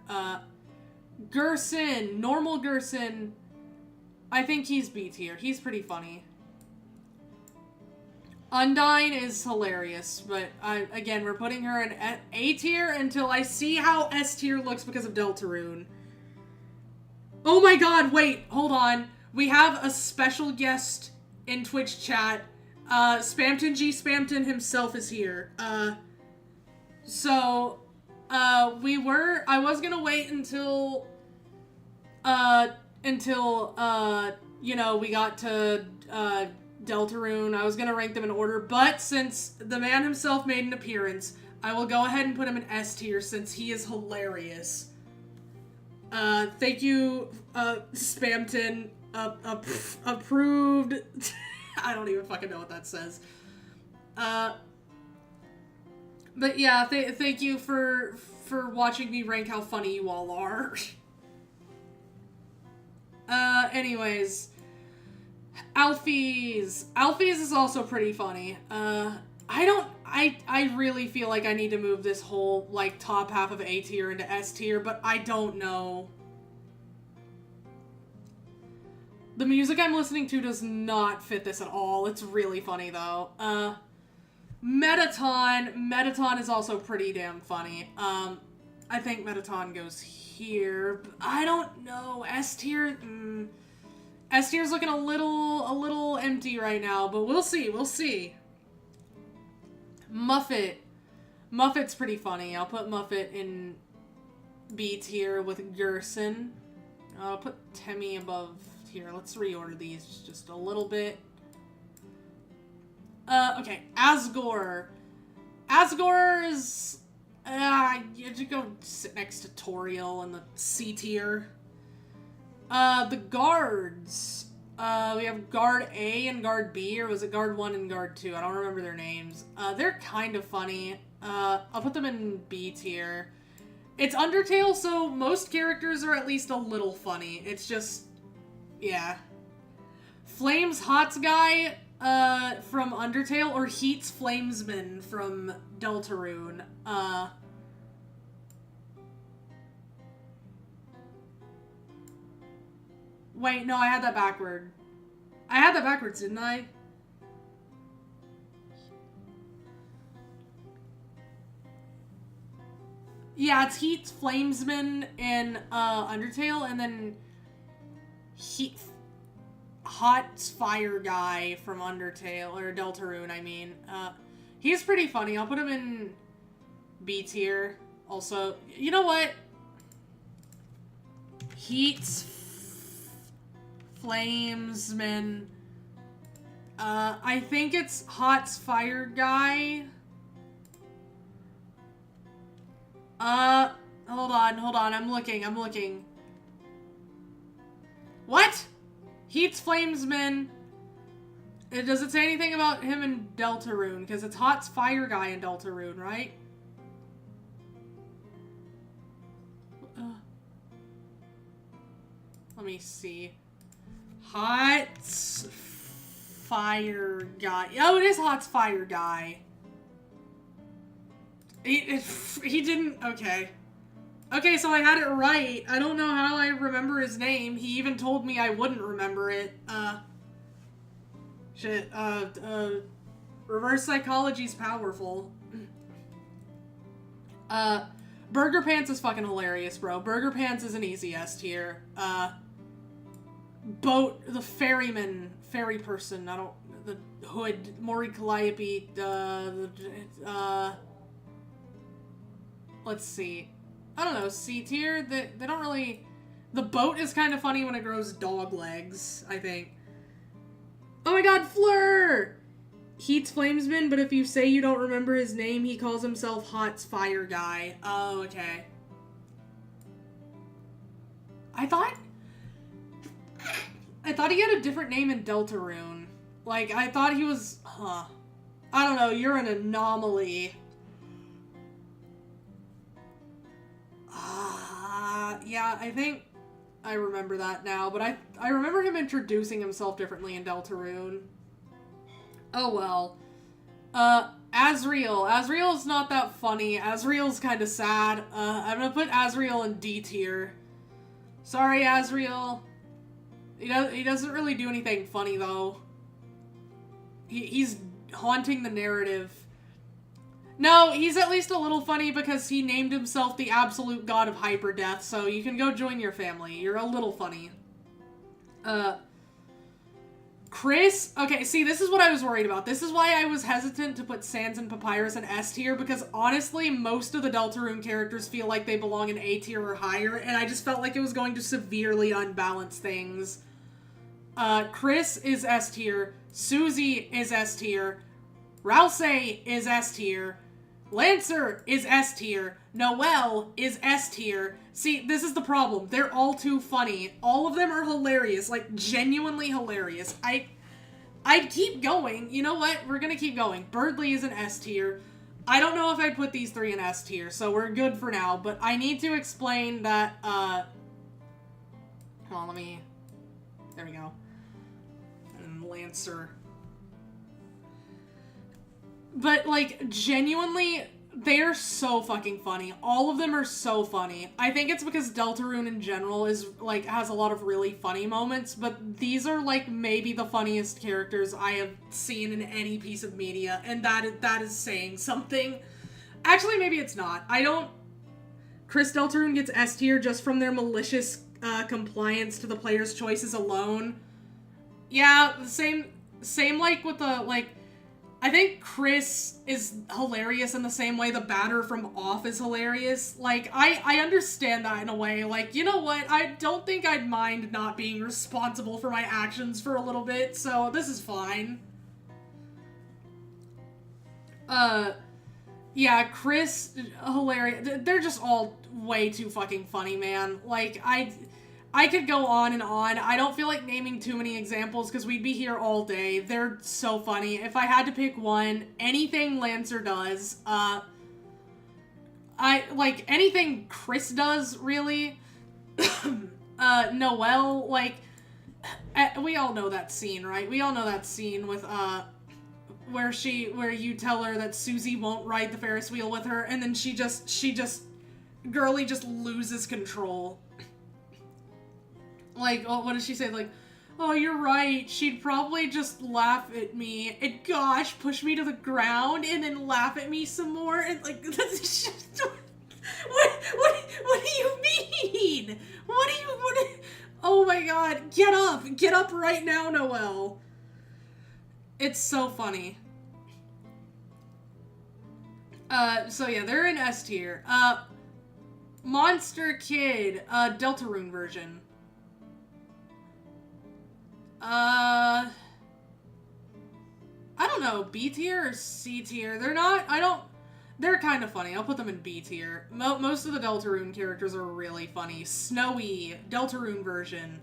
Gerson, normal Gerson, I think he's B tier. He's pretty funny. Undyne is hilarious, but again, we're putting her in A tier until I see how S tier looks because of Deltarune. Oh my god, wait, hold on. We have a special guest in Twitch chat. Spamton G. Spamton himself is here. I was gonna wait until, you know, we got to, Deltarune. I was gonna rank them in order, but since the man himself made an appearance, I will go ahead and put him in S tier since he is hilarious. Thank you, Spamton. Approved. I don't even fucking know what that says. But yeah, thank you for watching me rank how funny you all are. Anyways. Alphys is also pretty funny. I really feel like I need to move this whole, like, top half of A tier into S tier, but I don't know. The music I'm listening to does not fit this at all. It's really funny, though. Metaton is also pretty damn funny. I think Metaton goes here. I don't know. S tier, S tier's looking a little empty right now, but we'll see. Muffet's pretty funny. I'll put Muffet in B tier with Gerson. I'll put Temmie above tier. Let's reorder these just a little bit. Okay, Asgore. Asgore is... you have to go sit next to Toriel in the C tier. The guards. We have Guard A and Guard B, or was it Guard 1 and Guard 2? I don't remember their names. They're kind of funny. I'll put them in B tier. It's Undertale, so most characters are at least a little funny. It's just... yeah. Flames Hots Guy, from Undertale, or Heat's Flamesman from Deltarune. Wait, no, I had that backward. I had that backwards, didn't I? Yeah, it's Heat's Flamesman in Undertale, and then Hot's Fire Guy from Undertale, or Deltarune, I mean. He's pretty funny. I'll put him in B tier. Also, you know what? Heat's Flamesman. I think it's Hot's Fire Guy. Hold on. I'm looking. What? Heat's Flamesman. Does it say anything about him in Deltarune? Because it's Hot's Fire Guy in Deltarune, right? Let me see. Hot's Fire Guy. Oh, it is Hot's Fire Guy. He didn't... okay. Okay, so I had it right. I don't know how I remember his name. He even told me I wouldn't remember it. Shit. Reverse psychology's powerful. Burger Pants is fucking hilarious, bro. Burger Pants is an easy S tier. Boat, the ferryman, ferry person, the hood, Mori Calliope, let's see. I don't know, C tier? They don't really... The boat is kind of funny when it grows dog legs, I think. Oh my god, Fleur! Heat's Flamesman, but if you say you don't remember his name, he calls himself Hot's Fire Guy. Oh, okay. I thought he had a different name in Deltarune. Like, I thought he was... Huh. I don't know, you're an anomaly. Yeah, I think I remember that now, but I remember him introducing himself differently in Deltarune. Oh well. Asriel. Asriel's not that funny. Asriel's kind of sad. I'm gonna put Asriel in D tier. Sorry, Asriel. He doesn't really do anything funny, though. He's haunting the narrative. No, he's at least a little funny because he named himself the absolute god of hyperdeath, so you can go join your family. You're a little funny. Chris? Okay, see, this is what I was worried about. This is why I was hesitant to put Sans and Papyrus in S tier, because honestly, most of the Deltarune characters feel like they belong in A tier or higher, and I just felt like it was going to severely unbalance things. Chris is S tier. Susie is S tier. Rouse is S tier. Lancer is S tier. Noelle is S tier. See, this is the problem. They're all too funny. All of them are hilarious. Like, genuinely hilarious. I'd keep going. You know what? We're gonna keep going. Birdly is an S tier. I don't know if I'd put these three in S tier, so we're good for now. But I need to explain that, hold on, let me... There we go. And Lancer... But, like, genuinely, they're so fucking funny. All of them are so funny. I think it's because Deltarune in general is, like, has a lot of really funny moments, but these are, like, maybe the funniest characters I have seen in any piece of media, and that is saying something. Actually, maybe it's not. Chris Deltarune gets S tier just from their malicious compliance to the player's choices alone. Yeah, same like with the, like, I think Chris is hilarious in the same way the batter from Off is hilarious. Like, I understand that in a way. Like, you know what? I don't think I'd mind not being responsible for my actions for a little bit, so this is fine. Yeah, Chris, hilarious. They're just all way too fucking funny, man. Like, I could go on and on. I don't feel like naming too many examples because we'd be here all day. They're so funny. If I had to pick one, anything Lancer does, like, anything Chris does, really. Noelle, like, we all know that scene, right? We all know that scene with, where you tell her that Susie won't ride the Ferris wheel with her, and then girly just loses control. Like, oh, what does she say? Like, oh, you're right. She'd probably just laugh at me and, gosh, push me to the ground and then laugh at me some more. And, like, that's just, what do you mean? Oh my god, get up right now, Noelle. It's so funny. So yeah, they're in S tier. Monster Kid, Deltarune version. I don't know, B tier or C tier? They're kind of funny. I'll put them in B tier. Most of the Deltarune characters are really funny. Snowy, Deltarune version.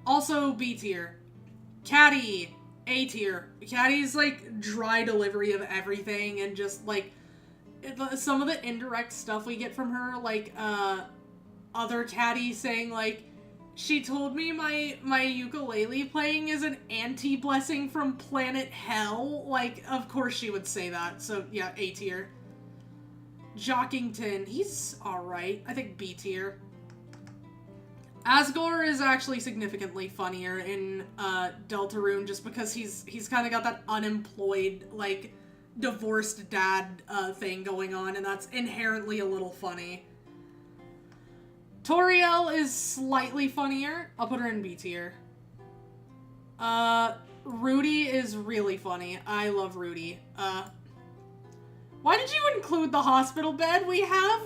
Also B tier. Catty, A tier. Catty's, like, dry delivery of everything and just, like, some of the indirect stuff we get from her, like, other Catty saying, like, she told me my ukulele playing is an anti-blessing from planet hell. Like, of course she would say that. So, yeah, A tier. Jockington, he's alright. I think B tier. Asgore is actually significantly funnier in Deltarune just because he's kind of got that unemployed, like, divorced dad thing going on, and that's inherently a little funny. Toriel is slightly funnier. I'll put her in B tier. Rudy is really funny. I love Rudy. Why did you include the hospital bed? You have,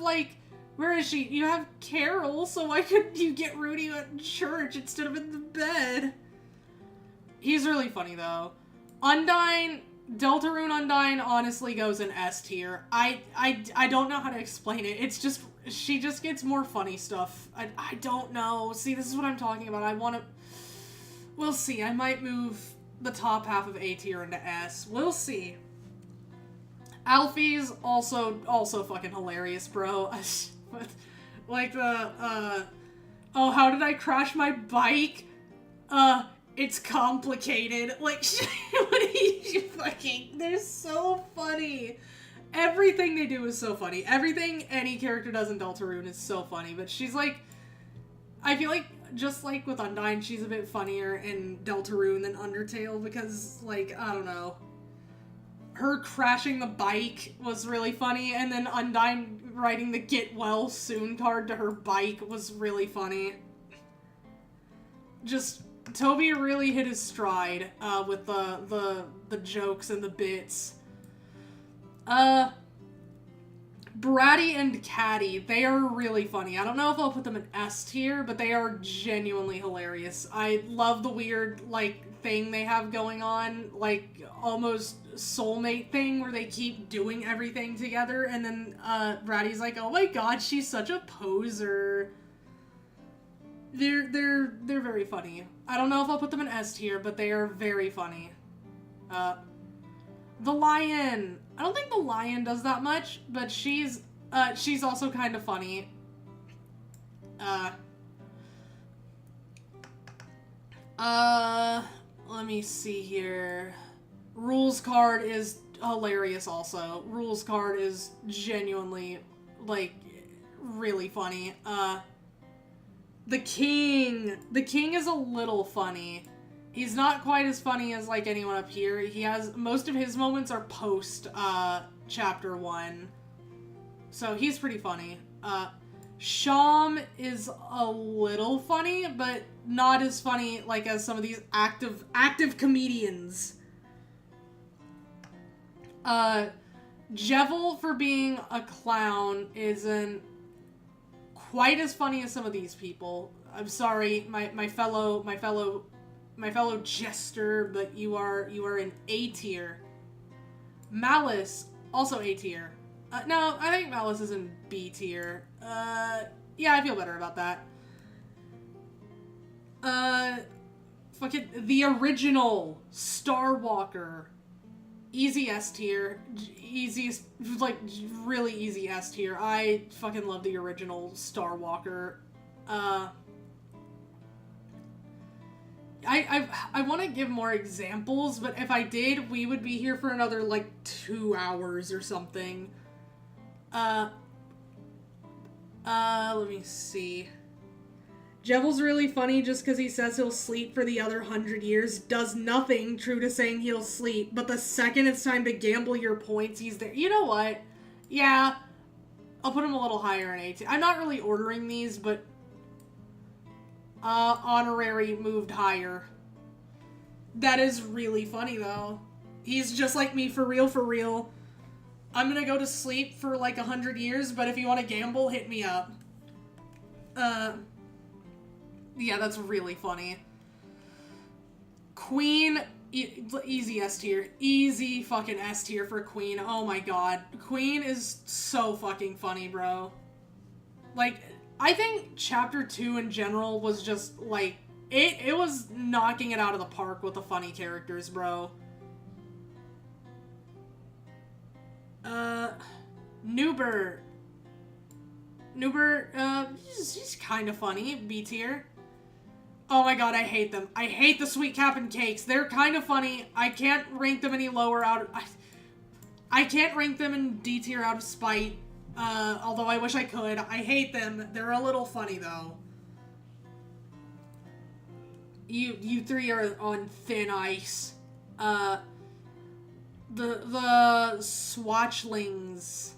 like, where is she? You have Carol, so why couldn't you get Rudy at church instead of in the bed? He's really funny, though. Undyne, Deltarune Undyne honestly goes in S tier. I don't know how to explain it. It's just, she just gets more funny stuff. I don't know. See, this is what I'm talking about. We'll see. I might move the top half of A tier into S. We'll see. Alfie's also fucking hilarious, bro. Like the, oh, how did I crash my bike? It's complicated. Like, what are you fucking... They're so funny. Everything they do is so funny. Everything any character does in Deltarune is so funny. But she's like... I feel like, just like with Undyne, she's a bit funnier in Deltarune than Undertale because, like, I don't know. Her crashing the bike was really funny, and then Undyne writing the get well soon card to her bike was really funny. Just... Toby really hit his stride with the jokes and the bits. Bratty and Catty, they are really funny. I don't know if I'll put them in S tier, but they are genuinely hilarious. I love the weird, like, thing they have going on, like, almost soulmate thing where they keep doing everything together, and then Bratty's like, oh my god, she's such a poser. They're very funny. I don't know if I'll put them in S tier, but they are very funny. The Lion. I don't think the Lion does that much, but she's also kind of funny. Let let me see here. Rules card is hilarious also. Rules card is genuinely, like, really funny. The King is a little funny. He's not quite as funny as, like, anyone up here. He has, most of his moments are post, chapter 1. So he's pretty funny. Sham is a little funny, but not as funny, like, as some of these active comedians. Jevil, for being a clown, isn't quite as funny as some of these people. I'm sorry, my fellow jester, but you are in A tier. Malice, also A tier. No, I think Malice is in B tier. Yeah, I feel better about that. Fucking the original Starwalker. Easy S tier. Easiest, like, really easy S tier. I fucking love the original Starwalker. I want to give more examples, but if I did, we would be here for another, like, 2 hours or something. Let me see. Jevil's really funny just because he says he'll sleep for the other 100 years, does nothing true to saying he'll sleep, but the second it's time to gamble your points, he's there. You know what? Yeah, I'll put him a little higher in A tier. I'm not really ordering these, but honorary moved higher. That is really funny, though. He's just like me, for real, for real. I'm gonna go to sleep for like 100 years, but if you want to gamble, hit me up. Yeah, that's really funny. Queen, easy S tier. Easy fucking S tier for Queen. Oh my god. Queen is so fucking funny, bro. Like, I think chapter 2 in general was just, like, it was knocking it out of the park with the funny characters, bro. Newbert. He's kind of funny. B tier. Oh my god, I hate them. I hate the Sweet Cap'n Cakes. They're kind of funny. I can't rank them any lower I can't rank them in D tier out of spite. Although I wish I could. I hate them. They're a little funny, though. You three are on thin ice. The Swatchlings.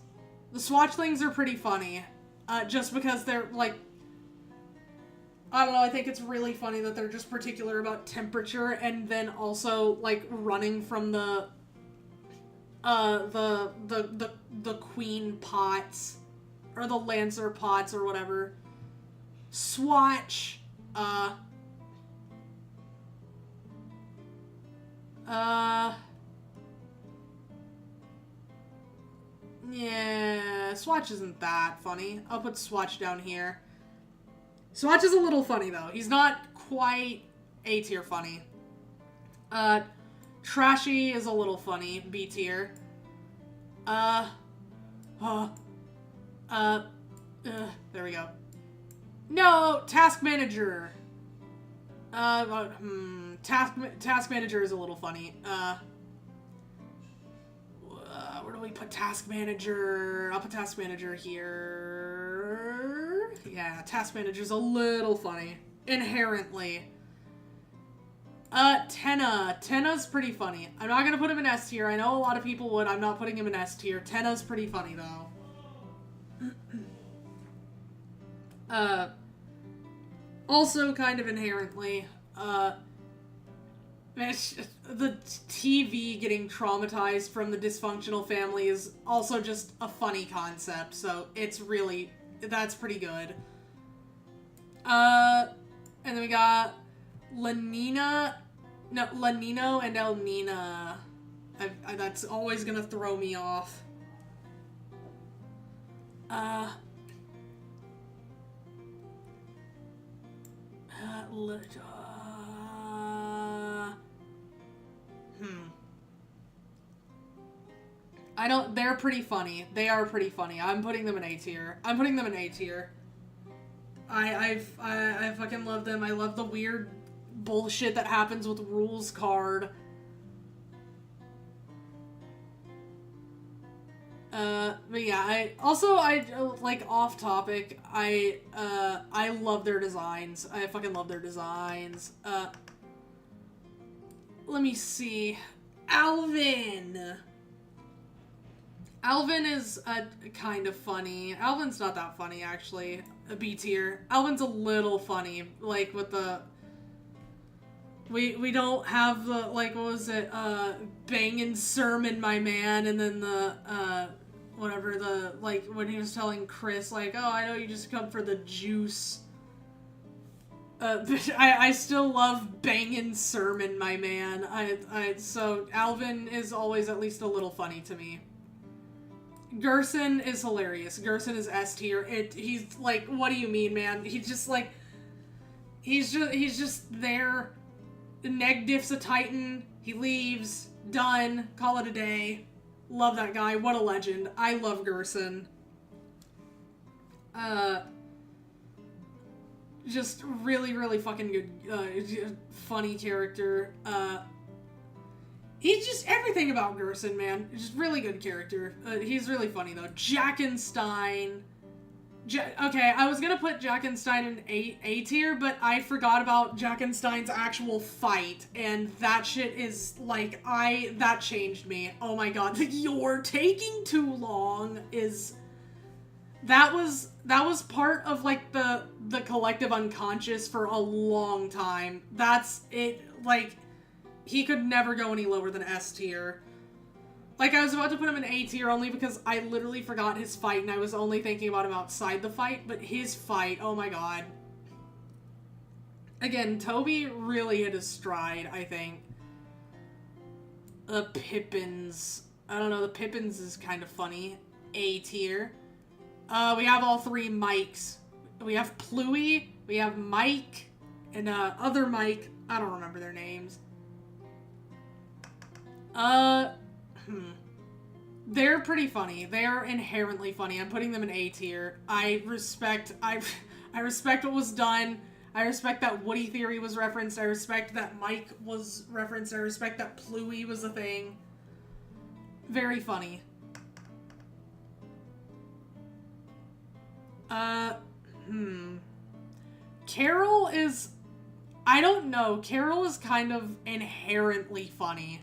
The Swatchlings are pretty funny. Just because they're, like, I don't know, I think it's really funny that they're just particular about temperature and then also, like, running from the queen pots. Or the lancer pots or whatever. Swatch. Yeah, Swatch isn't that funny. I'll put Swatch down here. Swatch is a little funny, though. He's not quite A tier funny. Trashy is a little funny. B tier. There we go. No, Task Manager. Task Manager is a little funny. Where do we put Task Manager? I'll put Task Manager here. Yeah, Task Manager's a little funny. Inherently. Tenna. Tenna's pretty funny. I'm not gonna put him in S tier. I know a lot of people would. I'm not putting him in S tier. Tenna's pretty funny, though. Also kind of inherently, the TV getting traumatized from the dysfunctional family is also just a funny concept, so it's really, that's pretty good. And then we got Lanino and El Nina. That's always gonna throw me off. They're pretty funny. They are pretty funny. I'm putting them in A tier. I fucking love them. I love the weird bullshit that happens with rules card. But yeah, I like, off topic, I love their designs. I fucking love their designs. Let me see. Alvin! Alvin is kind of funny. Alvin's not that funny, actually. A B tier. Alvin's a little funny, like, with the... We don't have the, like, what was it, bangin' sermon, my man, and then the, whatever, the, like, when he was telling Chris, like, oh, I know you just come for the juice. But I still love bangin' sermon, my man. So Alvin is always at least a little funny to me. Gerson is hilarious. Gerson is S tier. He's like, what do you mean, man? He's just like, he's just there. Neg diffs a Titan. He leaves. Done. Call it a day. Love that guy. What a legend. I love Gerson. Just really, really fucking good, funny character. He's just everything about Gerson, man. Just really good character. He's really funny, though. Jackenstein. Okay, I was gonna put Jackenstein in A tier, but I forgot about Jackenstein's actual fight, and that shit is, like, that changed me. Oh my god. You're taking too long is... That was part of, like, the collective unconscious for a long time. That's it, like... He could never go any lower than S tier. Like, I was about to put him in A tier only because I literally forgot his fight and I was only thinking about him outside the fight, but his fight, oh my god. Again, Toby really hit his stride, I think. The Pippins. I don't know, the Pippins is kind of funny. A tier. We have all three Mikes. We have Pluie, we have Mike, and other Mike. I don't remember their names. They're pretty funny. They are inherently funny. I'm putting them in A tier. I respect what was done. I respect that Woody theory was referenced. I respect that Mike was referenced. I respect that Pluie was a thing. Very funny. Carol is... I don't know. Carol is kind of inherently funny.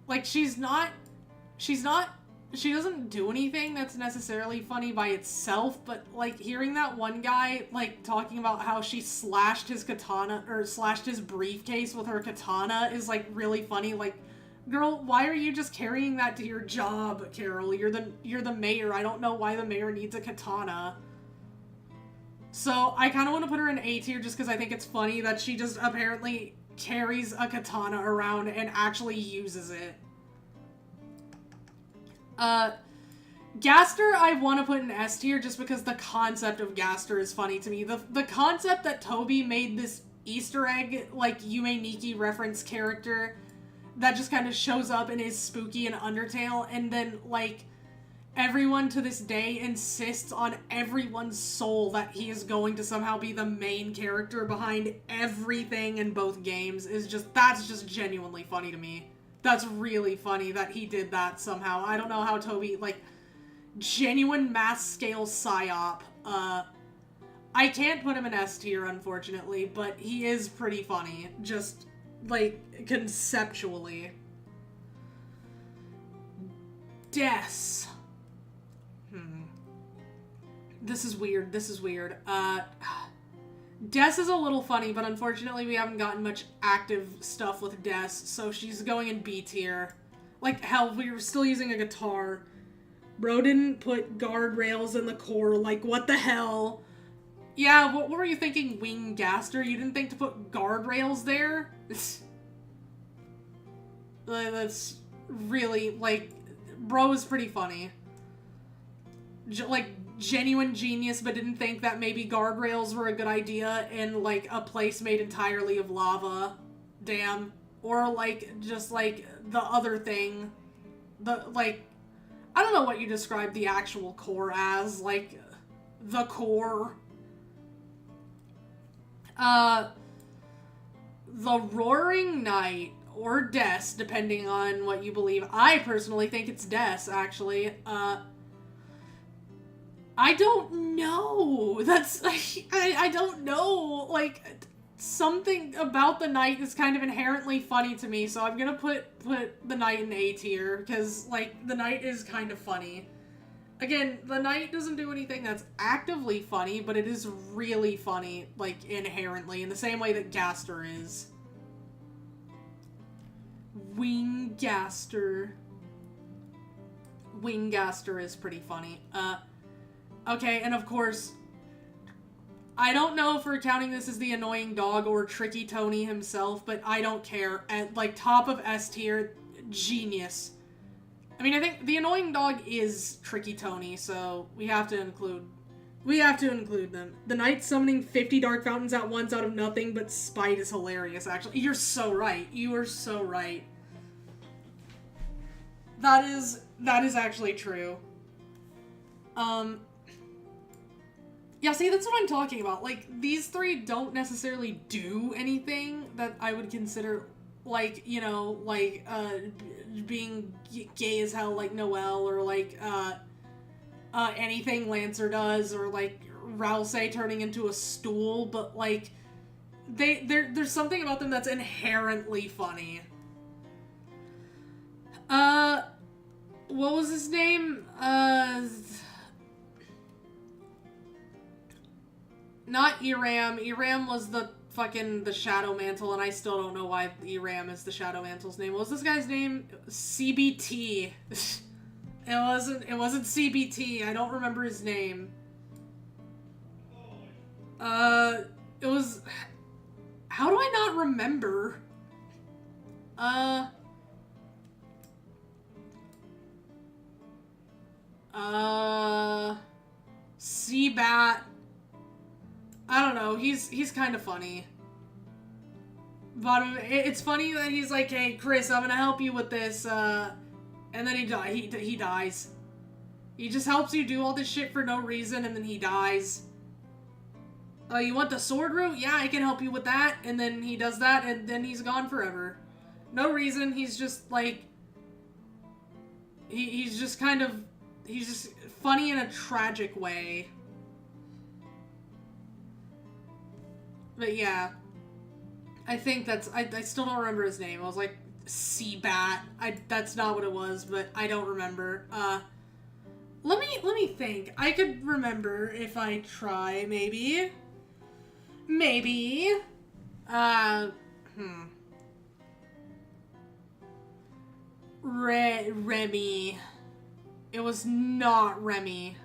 Like, she doesn't do anything that's necessarily funny by itself, but, like, hearing that one guy, like, talking about how she slashed his katana, or slashed his briefcase with her katana is, like, really funny. Like, girl, why are you just carrying that to your job, Carol? You're the mayor. I don't know why the mayor needs a katana. So, I kind of want to put her in A tier just because I think it's funny that she just apparently carries a katana around and actually uses it. Gaster I want to put in S tier just because the concept of Gaster is funny to me. The concept that Toby made this Easter egg, like, Yume Nikki reference character that just kind of shows up and is spooky in Undertale, and then, like, everyone to this day insists on everyone's soul that he is going to somehow be the main character behind everything in both games that's just genuinely funny to me. That's really funny that he did that somehow. I don't know how Toby, like, genuine mass scale psyop. I can't put him in S tier, unfortunately, but he is pretty funny. Just, like, conceptually. Des. This is weird. Des is a little funny, but unfortunately we haven't gotten much active stuff with Des, so she's going in B tier. Like, hell, we were still using a guitar. Bro didn't put guardrails in the core, like, what the hell? Yeah, what were you thinking, Wing Gaster? You didn't think to put guardrails there? That's really, like, bro is pretty funny. Like, genuine genius, but didn't think that maybe guardrails were a good idea in, like, a place made entirely of lava. Damn. Or, like, just, like, the other thing. I don't know what you describe the actual core as. Like, the core. the Roaring Knight, or Des, depending on what you believe. I personally think it's Des, actually. I don't know. That's, I don't know. Like, something about the Knight is kind of inherently funny to me, so I'm gonna put the Knight in A tier, because, like, the Knight is kind of funny. Again, the Knight doesn't do anything that's actively funny, but it is really funny, like, inherently, in the same way that Gaster is. Wingaster. Wingaster is pretty funny. Okay, and of course, I don't know if we're counting this as the annoying dog or Tricky Tony himself, but I don't care. At, like, top of S tier, genius. I mean, I think the annoying dog is Tricky Tony, so we have to include them. The Knight summoning 50 Dark Fountains at once out of nothing but spite is hilarious, actually. You're so right. You are so right. That is actually true. Yeah, see, that's what I'm talking about. Like, these three don't necessarily do anything that I would consider, like, you know, like, being gay as hell, like Noelle, or, like, anything Lancer does, or, like, Rouse turning into a stool, but, like, there's something about them that's inherently funny. What was his name? Not Eram. Eram was the Shadow Mantle, and I still don't know why Eram is the Shadow Mantle's name. What was this guy's name? CBT. It wasn't CBT. I don't remember his name. It was... How do I not remember? Seabat. I don't know. He's kind of funny. But it's funny that he's like, "Hey, Chris, I'm gonna help you with this," and then he dies. He just helps you do all this shit for no reason, and then he dies. You want the sword route? Yeah, I can help you with that. And then he does that, and then he's gone forever. No reason. He's just like, he's just funny in a tragic way. But yeah, I think I still don't remember his name. I was like, Seabat. That's not what it was, but I don't remember. Let me think. I could remember if I try, maybe. Remy. It was not Remy.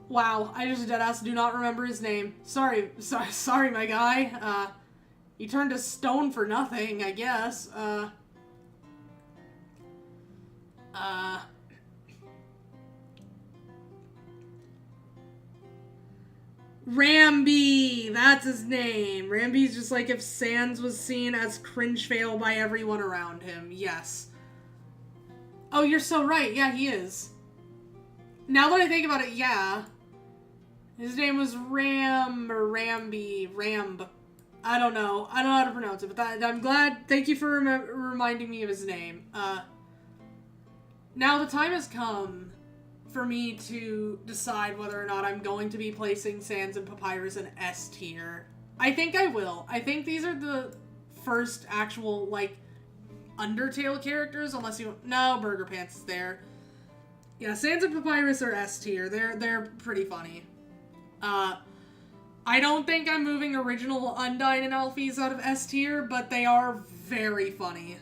Wow, I just deadass do not remember his name. Sorry, my guy. He turned to stone for nothing, I guess. Ramby! That's his name. Ramby's just like if Sans was seen as cringe fail by everyone around him. Yes. Oh, you're so right. Yeah, he is. Now that I think about it, yeah. His name was Ram, or Ramby, Ramb. I don't know. I don't know how to pronounce it, but I'm glad. Thank you for reminding me of his name. Now the time has come for me to decide whether or not I'm going to be placing Sans and Papyrus in S tier. I think I will. I think these are the first actual, like, Undertale characters, unless you... No, Burger Pants is there. Yeah, Sans and Papyrus are S tier. They're pretty funny. I don't think I'm moving original Undyne and Alphys out of S tier, but they are very funny.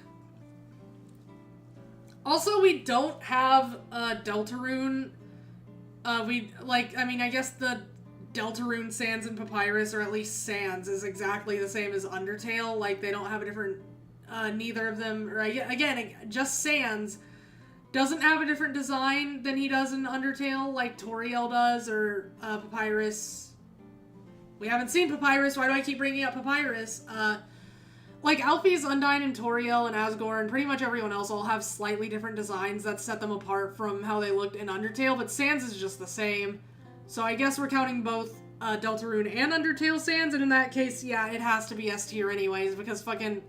Also, we don't have Deltarune. I guess the Deltarune, Sans, and Papyrus, or at least Sans, is exactly the same as Undertale. Like, they don't have a different... neither of them... Or again, just Sans doesn't have a different design than he does in Undertale, like Toriel does, or Papyrus... We haven't seen Papyrus. Why do I keep bringing up Papyrus? like, Alphys, Undyne, and Toriel, and Asgore, and pretty much everyone else all have slightly different designs that set them apart from how they looked in Undertale, but Sans is just the same. So I guess we're counting both Deltarune and Undertale Sans, and in that case, yeah, it has to be S tier anyways, because fucking...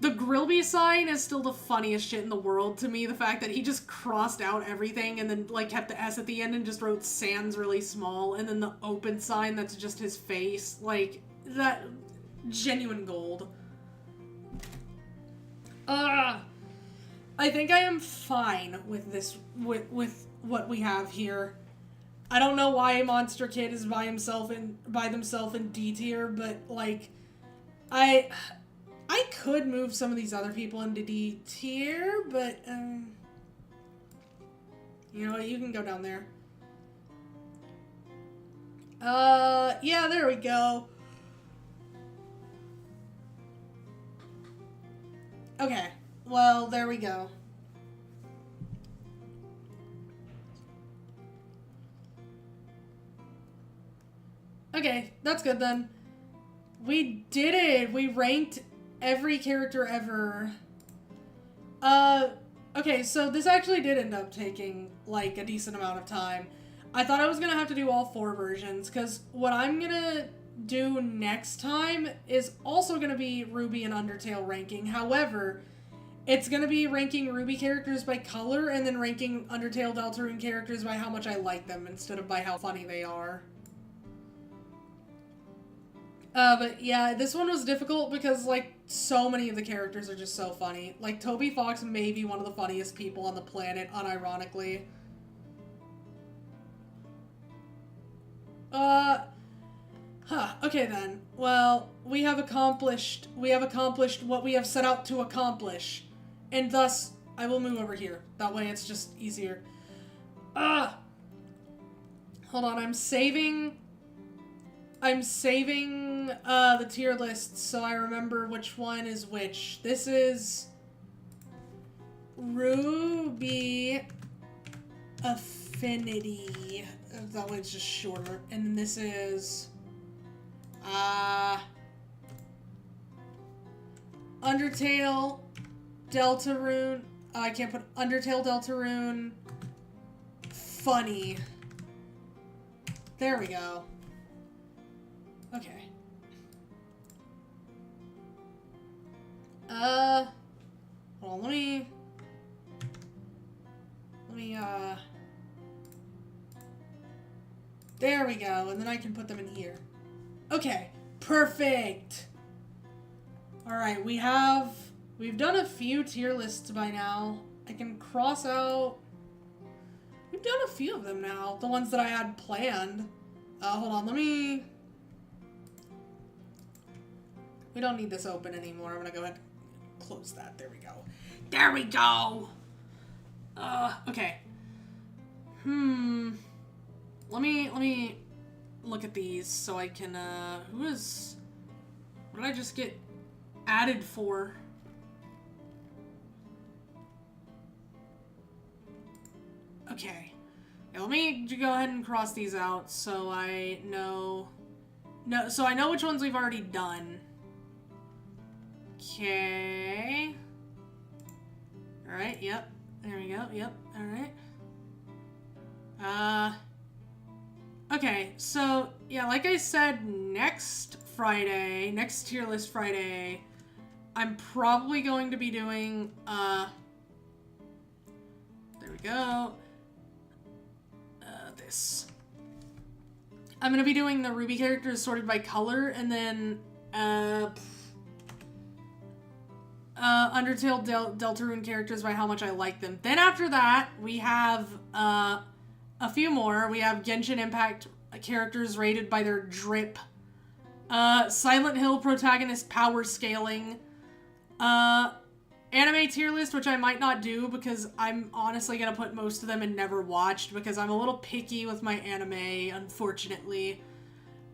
The RWBY sign is still the funniest shit in the world to me. The fact that he just crossed out everything and then, like, kept the S at the end and just wrote Sans really small, and then the open sign that's just his face. Like, that... Genuine gold. I think I am fine with this, with what we have here. I don't know why Monster Kid is by themselves in D tier, but, like, I could move some of these other people into D tier, but, you know what, you can go down there. Yeah, there we go. Okay, well, there we go. Okay, that's good then. We did it! We ranked every character ever. Okay, so this actually did end up taking, like, a decent amount of time. I thought I was gonna have to do all 4 versions, because what I'm gonna do next time is also gonna be RWBY and Undertale ranking. However, it's gonna be ranking RWBY characters by color, and then ranking Undertale Deltarune characters by how much I like them, instead of by how funny they are. But yeah, this one was difficult because, like, so many of the characters are just so funny. Like, Toby Fox may be one of the funniest people on the planet, unironically. Okay then. Well, we have accomplished what we have set out to accomplish. And thus, I will move over here. That way it's just easier. Hold on, I'm saving the tier list so I remember which one is which. This is RWBY Affinity. That way it's just shorter. And then this is Undertale Deltarune. I can't put Undertale Deltarune Funny. There we go. Okay. Hold on, let me, there we go, and then I can put them in here. Okay, perfect! Alright, we've done a few tier lists by now. I can cross out, we've done a few of them now, the ones that I had planned. Hold on, we don't need this open anymore. I'm gonna go ahead and close that. There we go. There we go! Okay. Let me look at these so I can, what did I just get added for? Okay. Yeah, let me go ahead and cross these out so I know... so I know which ones we've already done. Okay. Alright, yep. There we go, yep, alright. Okay, so, yeah, like I said, next tier list Friday, I'm probably going to be doing, there we go, this. I'm gonna be doing the RWBY characters sorted by color, and then, Undertale Deltarune characters by how much I like them. Then after that, we have, a few more. We have Genshin Impact characters rated by their drip. Silent Hill protagonist power scaling. Anime tier list, which I might not do because I'm honestly gonna put most of them in never watched because I'm a little picky with my anime, unfortunately.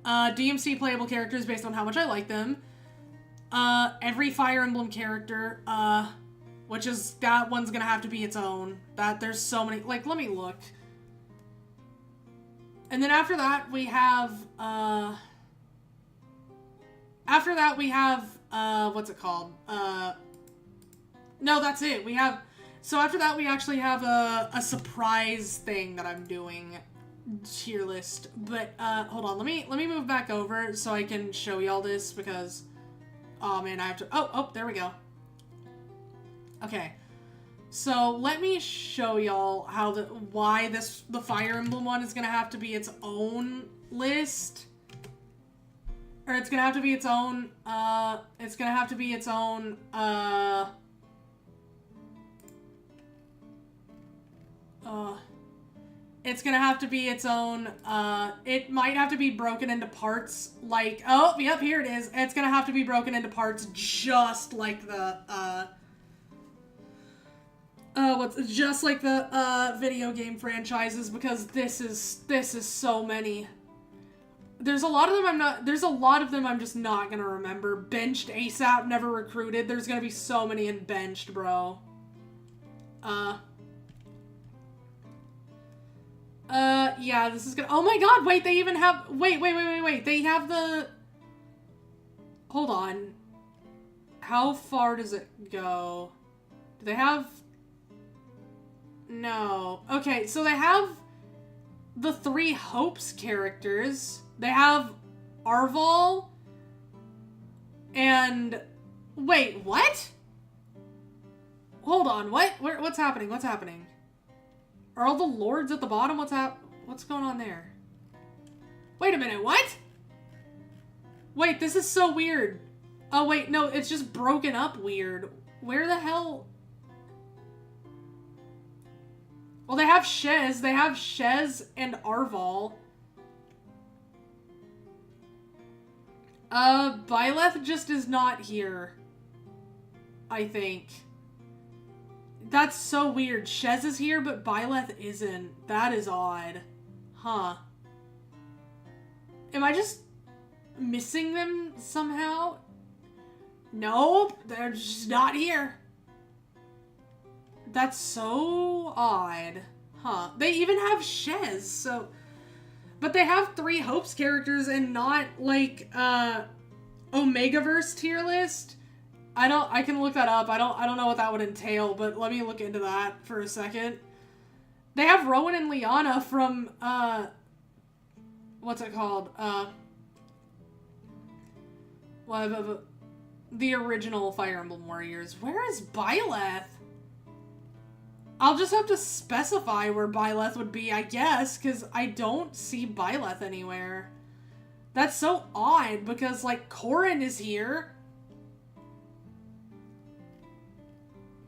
DMC playable characters based on how much I like them. Every Fire Emblem character, which is, that one's gonna have to be its own. There's so many, like, let me look. And then after that, we have, what's it called? No, that's it. We have, so after that we actually have a surprise thing that I'm doing, tier list. But, hold on, let me move back over so I can show y'all this because, oh man, I have to, oh, there we go. Okay. So let me show y'all how why the Fire Emblem one is gonna have to be its own list. Or it's gonna have to be its own, it's gonna have to be its own, it's gonna have to be its own, it might have to be broken into parts like, oh, yep, here it is. It's gonna have to be broken into parts just like the, just like the, video game franchises, because this is so many. There's a lot of them I'm just not gonna remember. Benched ASAP, never recruited. There's gonna be so many in benched, bro. Yeah, this is gonna, oh my god, wait, they even have, wait, they have the, hold on. How far does it go? Do they have, no. Okay, so they have the 3 Hopes characters. They have Arval and, wait, what? Hold on, what? What's happening? What's happening? Are all the lords at the bottom? What's going on there? Wait a minute, what? Wait, this is so weird. Oh wait, no, it's just broken up weird. Where the hell? Well, they have Shez and Arval. Byleth just is not here, I think. That's so weird. Shez is here, but Byleth isn't. That is odd. Huh. Am I just missing them somehow? Nope, they're just not here. That's so odd. Huh. They even have Shez, so... But they have 3 Hopes characters and not, like, Omegaverse tier list. I can look that up. I don't know what that would entail, but let me look into that for a second. They have Rowan and Liana from, what's it called? The original Fire Emblem Warriors. Where is Byleth? I'll just have to specify where Byleth would be, I guess, because I don't see Byleth anywhere. That's so odd, because, like, Corrin is here.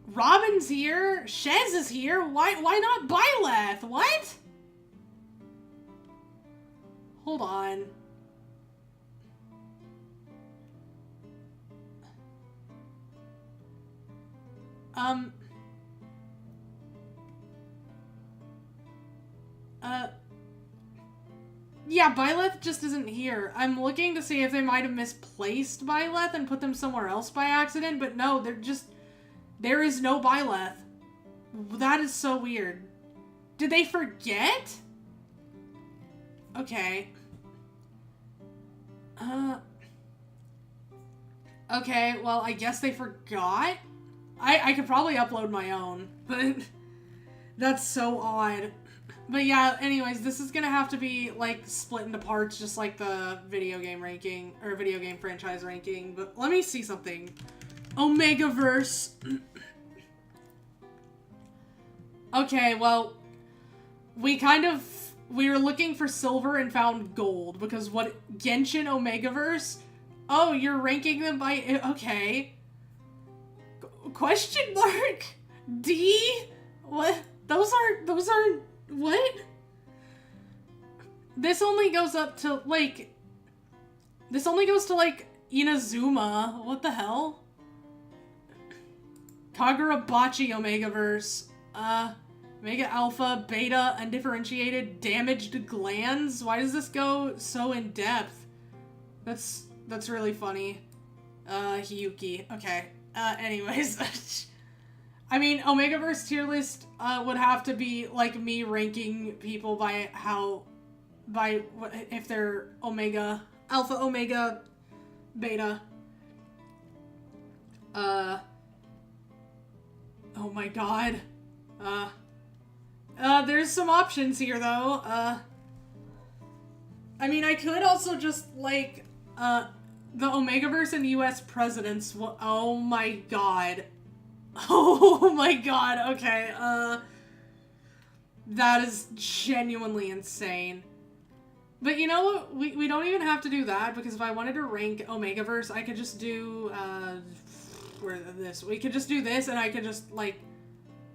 Robin's here. Shez is here. Why not Byleth? What? Hold on. Yeah, Byleth just isn't here. I'm looking to see if they might have misplaced Byleth and put them somewhere else by accident, but no, there is no Byleth. That is so weird. Did they forget? Okay. Okay, well, I guess they forgot? I could probably upload my own, but that's so odd. But yeah, anyways, this is gonna have to be, like, split into parts, just like the video game ranking, or video game franchise ranking. But let me see something. Omegaverse. Okay, well, we were looking for silver and found gold, because what, Genshin Omegaverse? Oh, you're ranking them by, okay. Question mark? D? What? Those aren't, what? This only goes up to, like, Inazuma. What the hell? Kagurabachi Omegaverse. Mega Alpha, Beta, Undifferentiated, Damaged Glands? Why does this go so in depth? That's really funny. Hiyuki. Okay. Anyways. I mean, Omegaverse tier list, would have to be, like, me ranking people if they're Omega, Alpha, Omega, Beta. Oh my god. There's some options here, though. I mean, I could also just, like, the Omegaverse and US presidents. Oh my god. Oh my god, okay, that is genuinely insane. But you know what? We don't even have to do that, because if I wanted to rank Omegaverse, I could just do, we could just do this, and I could just, like,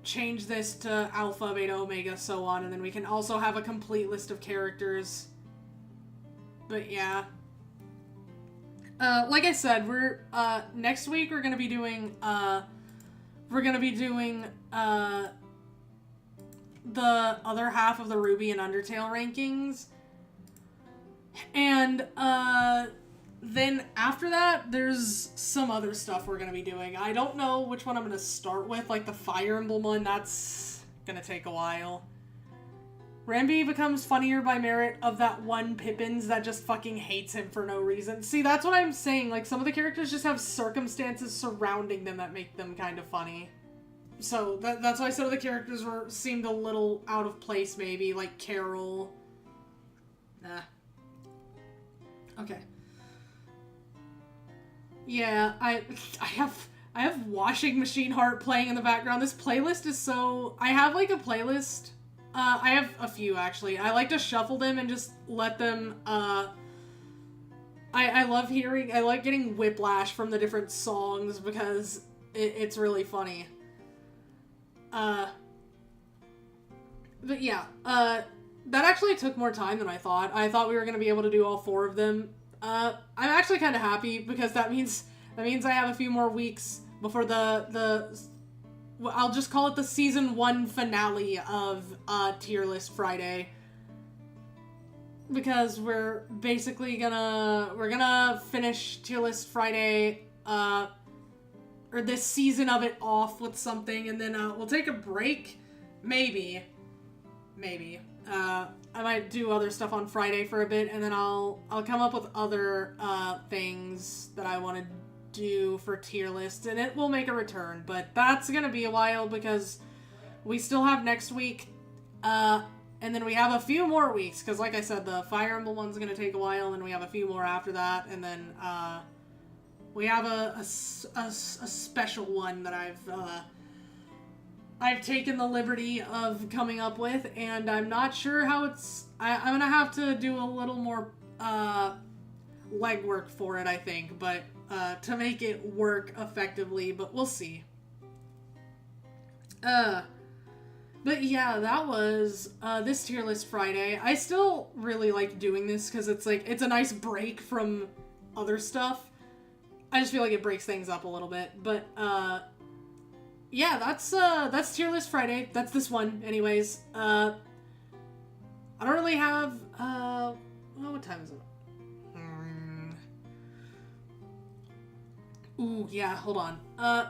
change this to Alpha, Beta, Omega, so on, and then we can also have a complete list of characters. But yeah. Like I said, next week we're gonna be doing, the other half of the RWBY and Undertale rankings. And, then after that, there's some other stuff we're gonna be doing. I don't know which one I'm gonna start with, like the Fire Emblem one, that's gonna take a while. RWBY becomes funnier by merit of that one Pippins that just fucking hates him for no reason. See, that's what I'm saying, like, some of the characters just have circumstances surrounding them that make them kind of funny. So, that's why some of the characters seemed a little out of place, maybe, like Carol. Okay. Yeah, I have Washing Machine Heart playing in the background. This playlist is so... I have, like, a playlist. I have a few, actually. I like to shuffle them and just let them, I like getting whiplash from the different songs because it's really funny. But yeah, that actually took more time than I thought. I thought we were going to be able to do all 4 of them. I'm actually kind of happy because that means I have a few more weeks before I'll just call it the season 1 finale of Tier List Friday, because we're basically gonna finish Tier List Friday, or this season of it off with something, and then we'll take a break, maybe. I might do other stuff on Friday for a bit, and then I'll come up with other things that I want to do for Tier List, and it will make a return, but that's gonna be a while because we still have next week, and then we have a few more weeks, because like I said, the Fire Emblem one's gonna take a while, and we have a few more after that, and then we have a special one that I've taken the liberty of coming up with, and I'm not sure how I'm gonna have to do a little more legwork for it, I think, but to make it work effectively, but we'll see. But yeah, that was this Tier List Friday. I still really like doing this because it's a nice break from other stuff. I just feel like it breaks things up a little bit, but yeah, that's Tier List Friday. That's this one, anyways. I don't really have well, what time is it? Ooh, yeah, hold on. I'm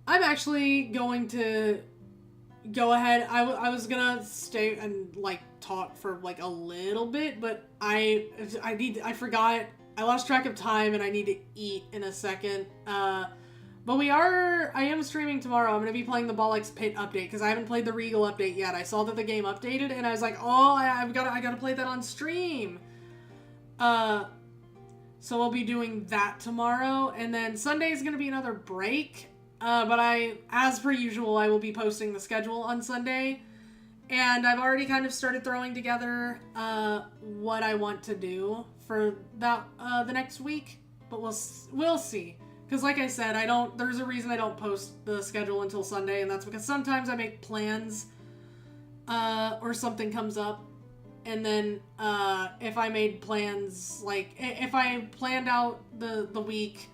actually going to go ahead. I was gonna stay and, like, talk for, like, a little bit, but I forgot. I lost track of time, and I need to eat in a second. But I am streaming tomorrow. I'm gonna be playing the Bollocks Pit update, because I haven't played the Regal update yet. I saw that the game updated, and I was like, oh, I gotta play that on stream. So we'll be doing that tomorrow, and then Sunday is gonna be another break. But as per usual, I will be posting the schedule on Sunday, and I've already kind of started throwing together what I want to do for that the next week. But we'll see, because like I said, there's a reason I don't post the schedule until Sunday, and that's because sometimes I make plans or something comes up. And then, if I made plans, like, if I planned out the week,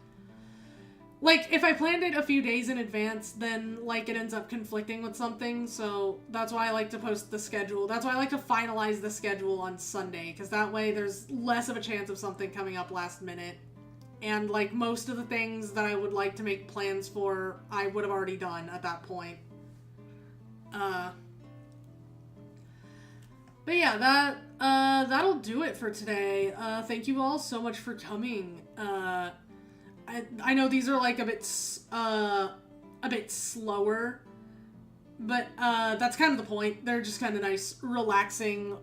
like, if I planned it a few days in advance, then, like, it ends up conflicting with something, so that's why I like to post the schedule. That's why I like to finalize the schedule on Sunday, because that way there's less of a chance of something coming up last minute. And, like, most of the things that I would like to make plans for, I would have already done at that point. But yeah, that'll do it for today. Thank you all so much for coming. I know these are like a bit slower, but that's kind of the point. They're just kind of nice, relaxing,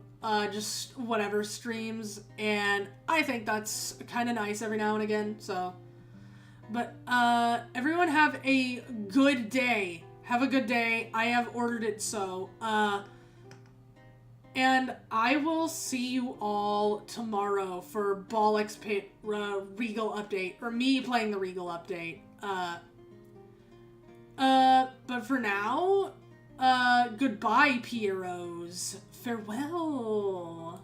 just whatever streams, and I think that's kind of nice every now and again. So, but everyone have a good day. Have a good day. I have ordered it so. And I will see you all tomorrow for Ball XP Regal update, or me playing the Regal update. But for now, goodbye, Pieros. Farewell.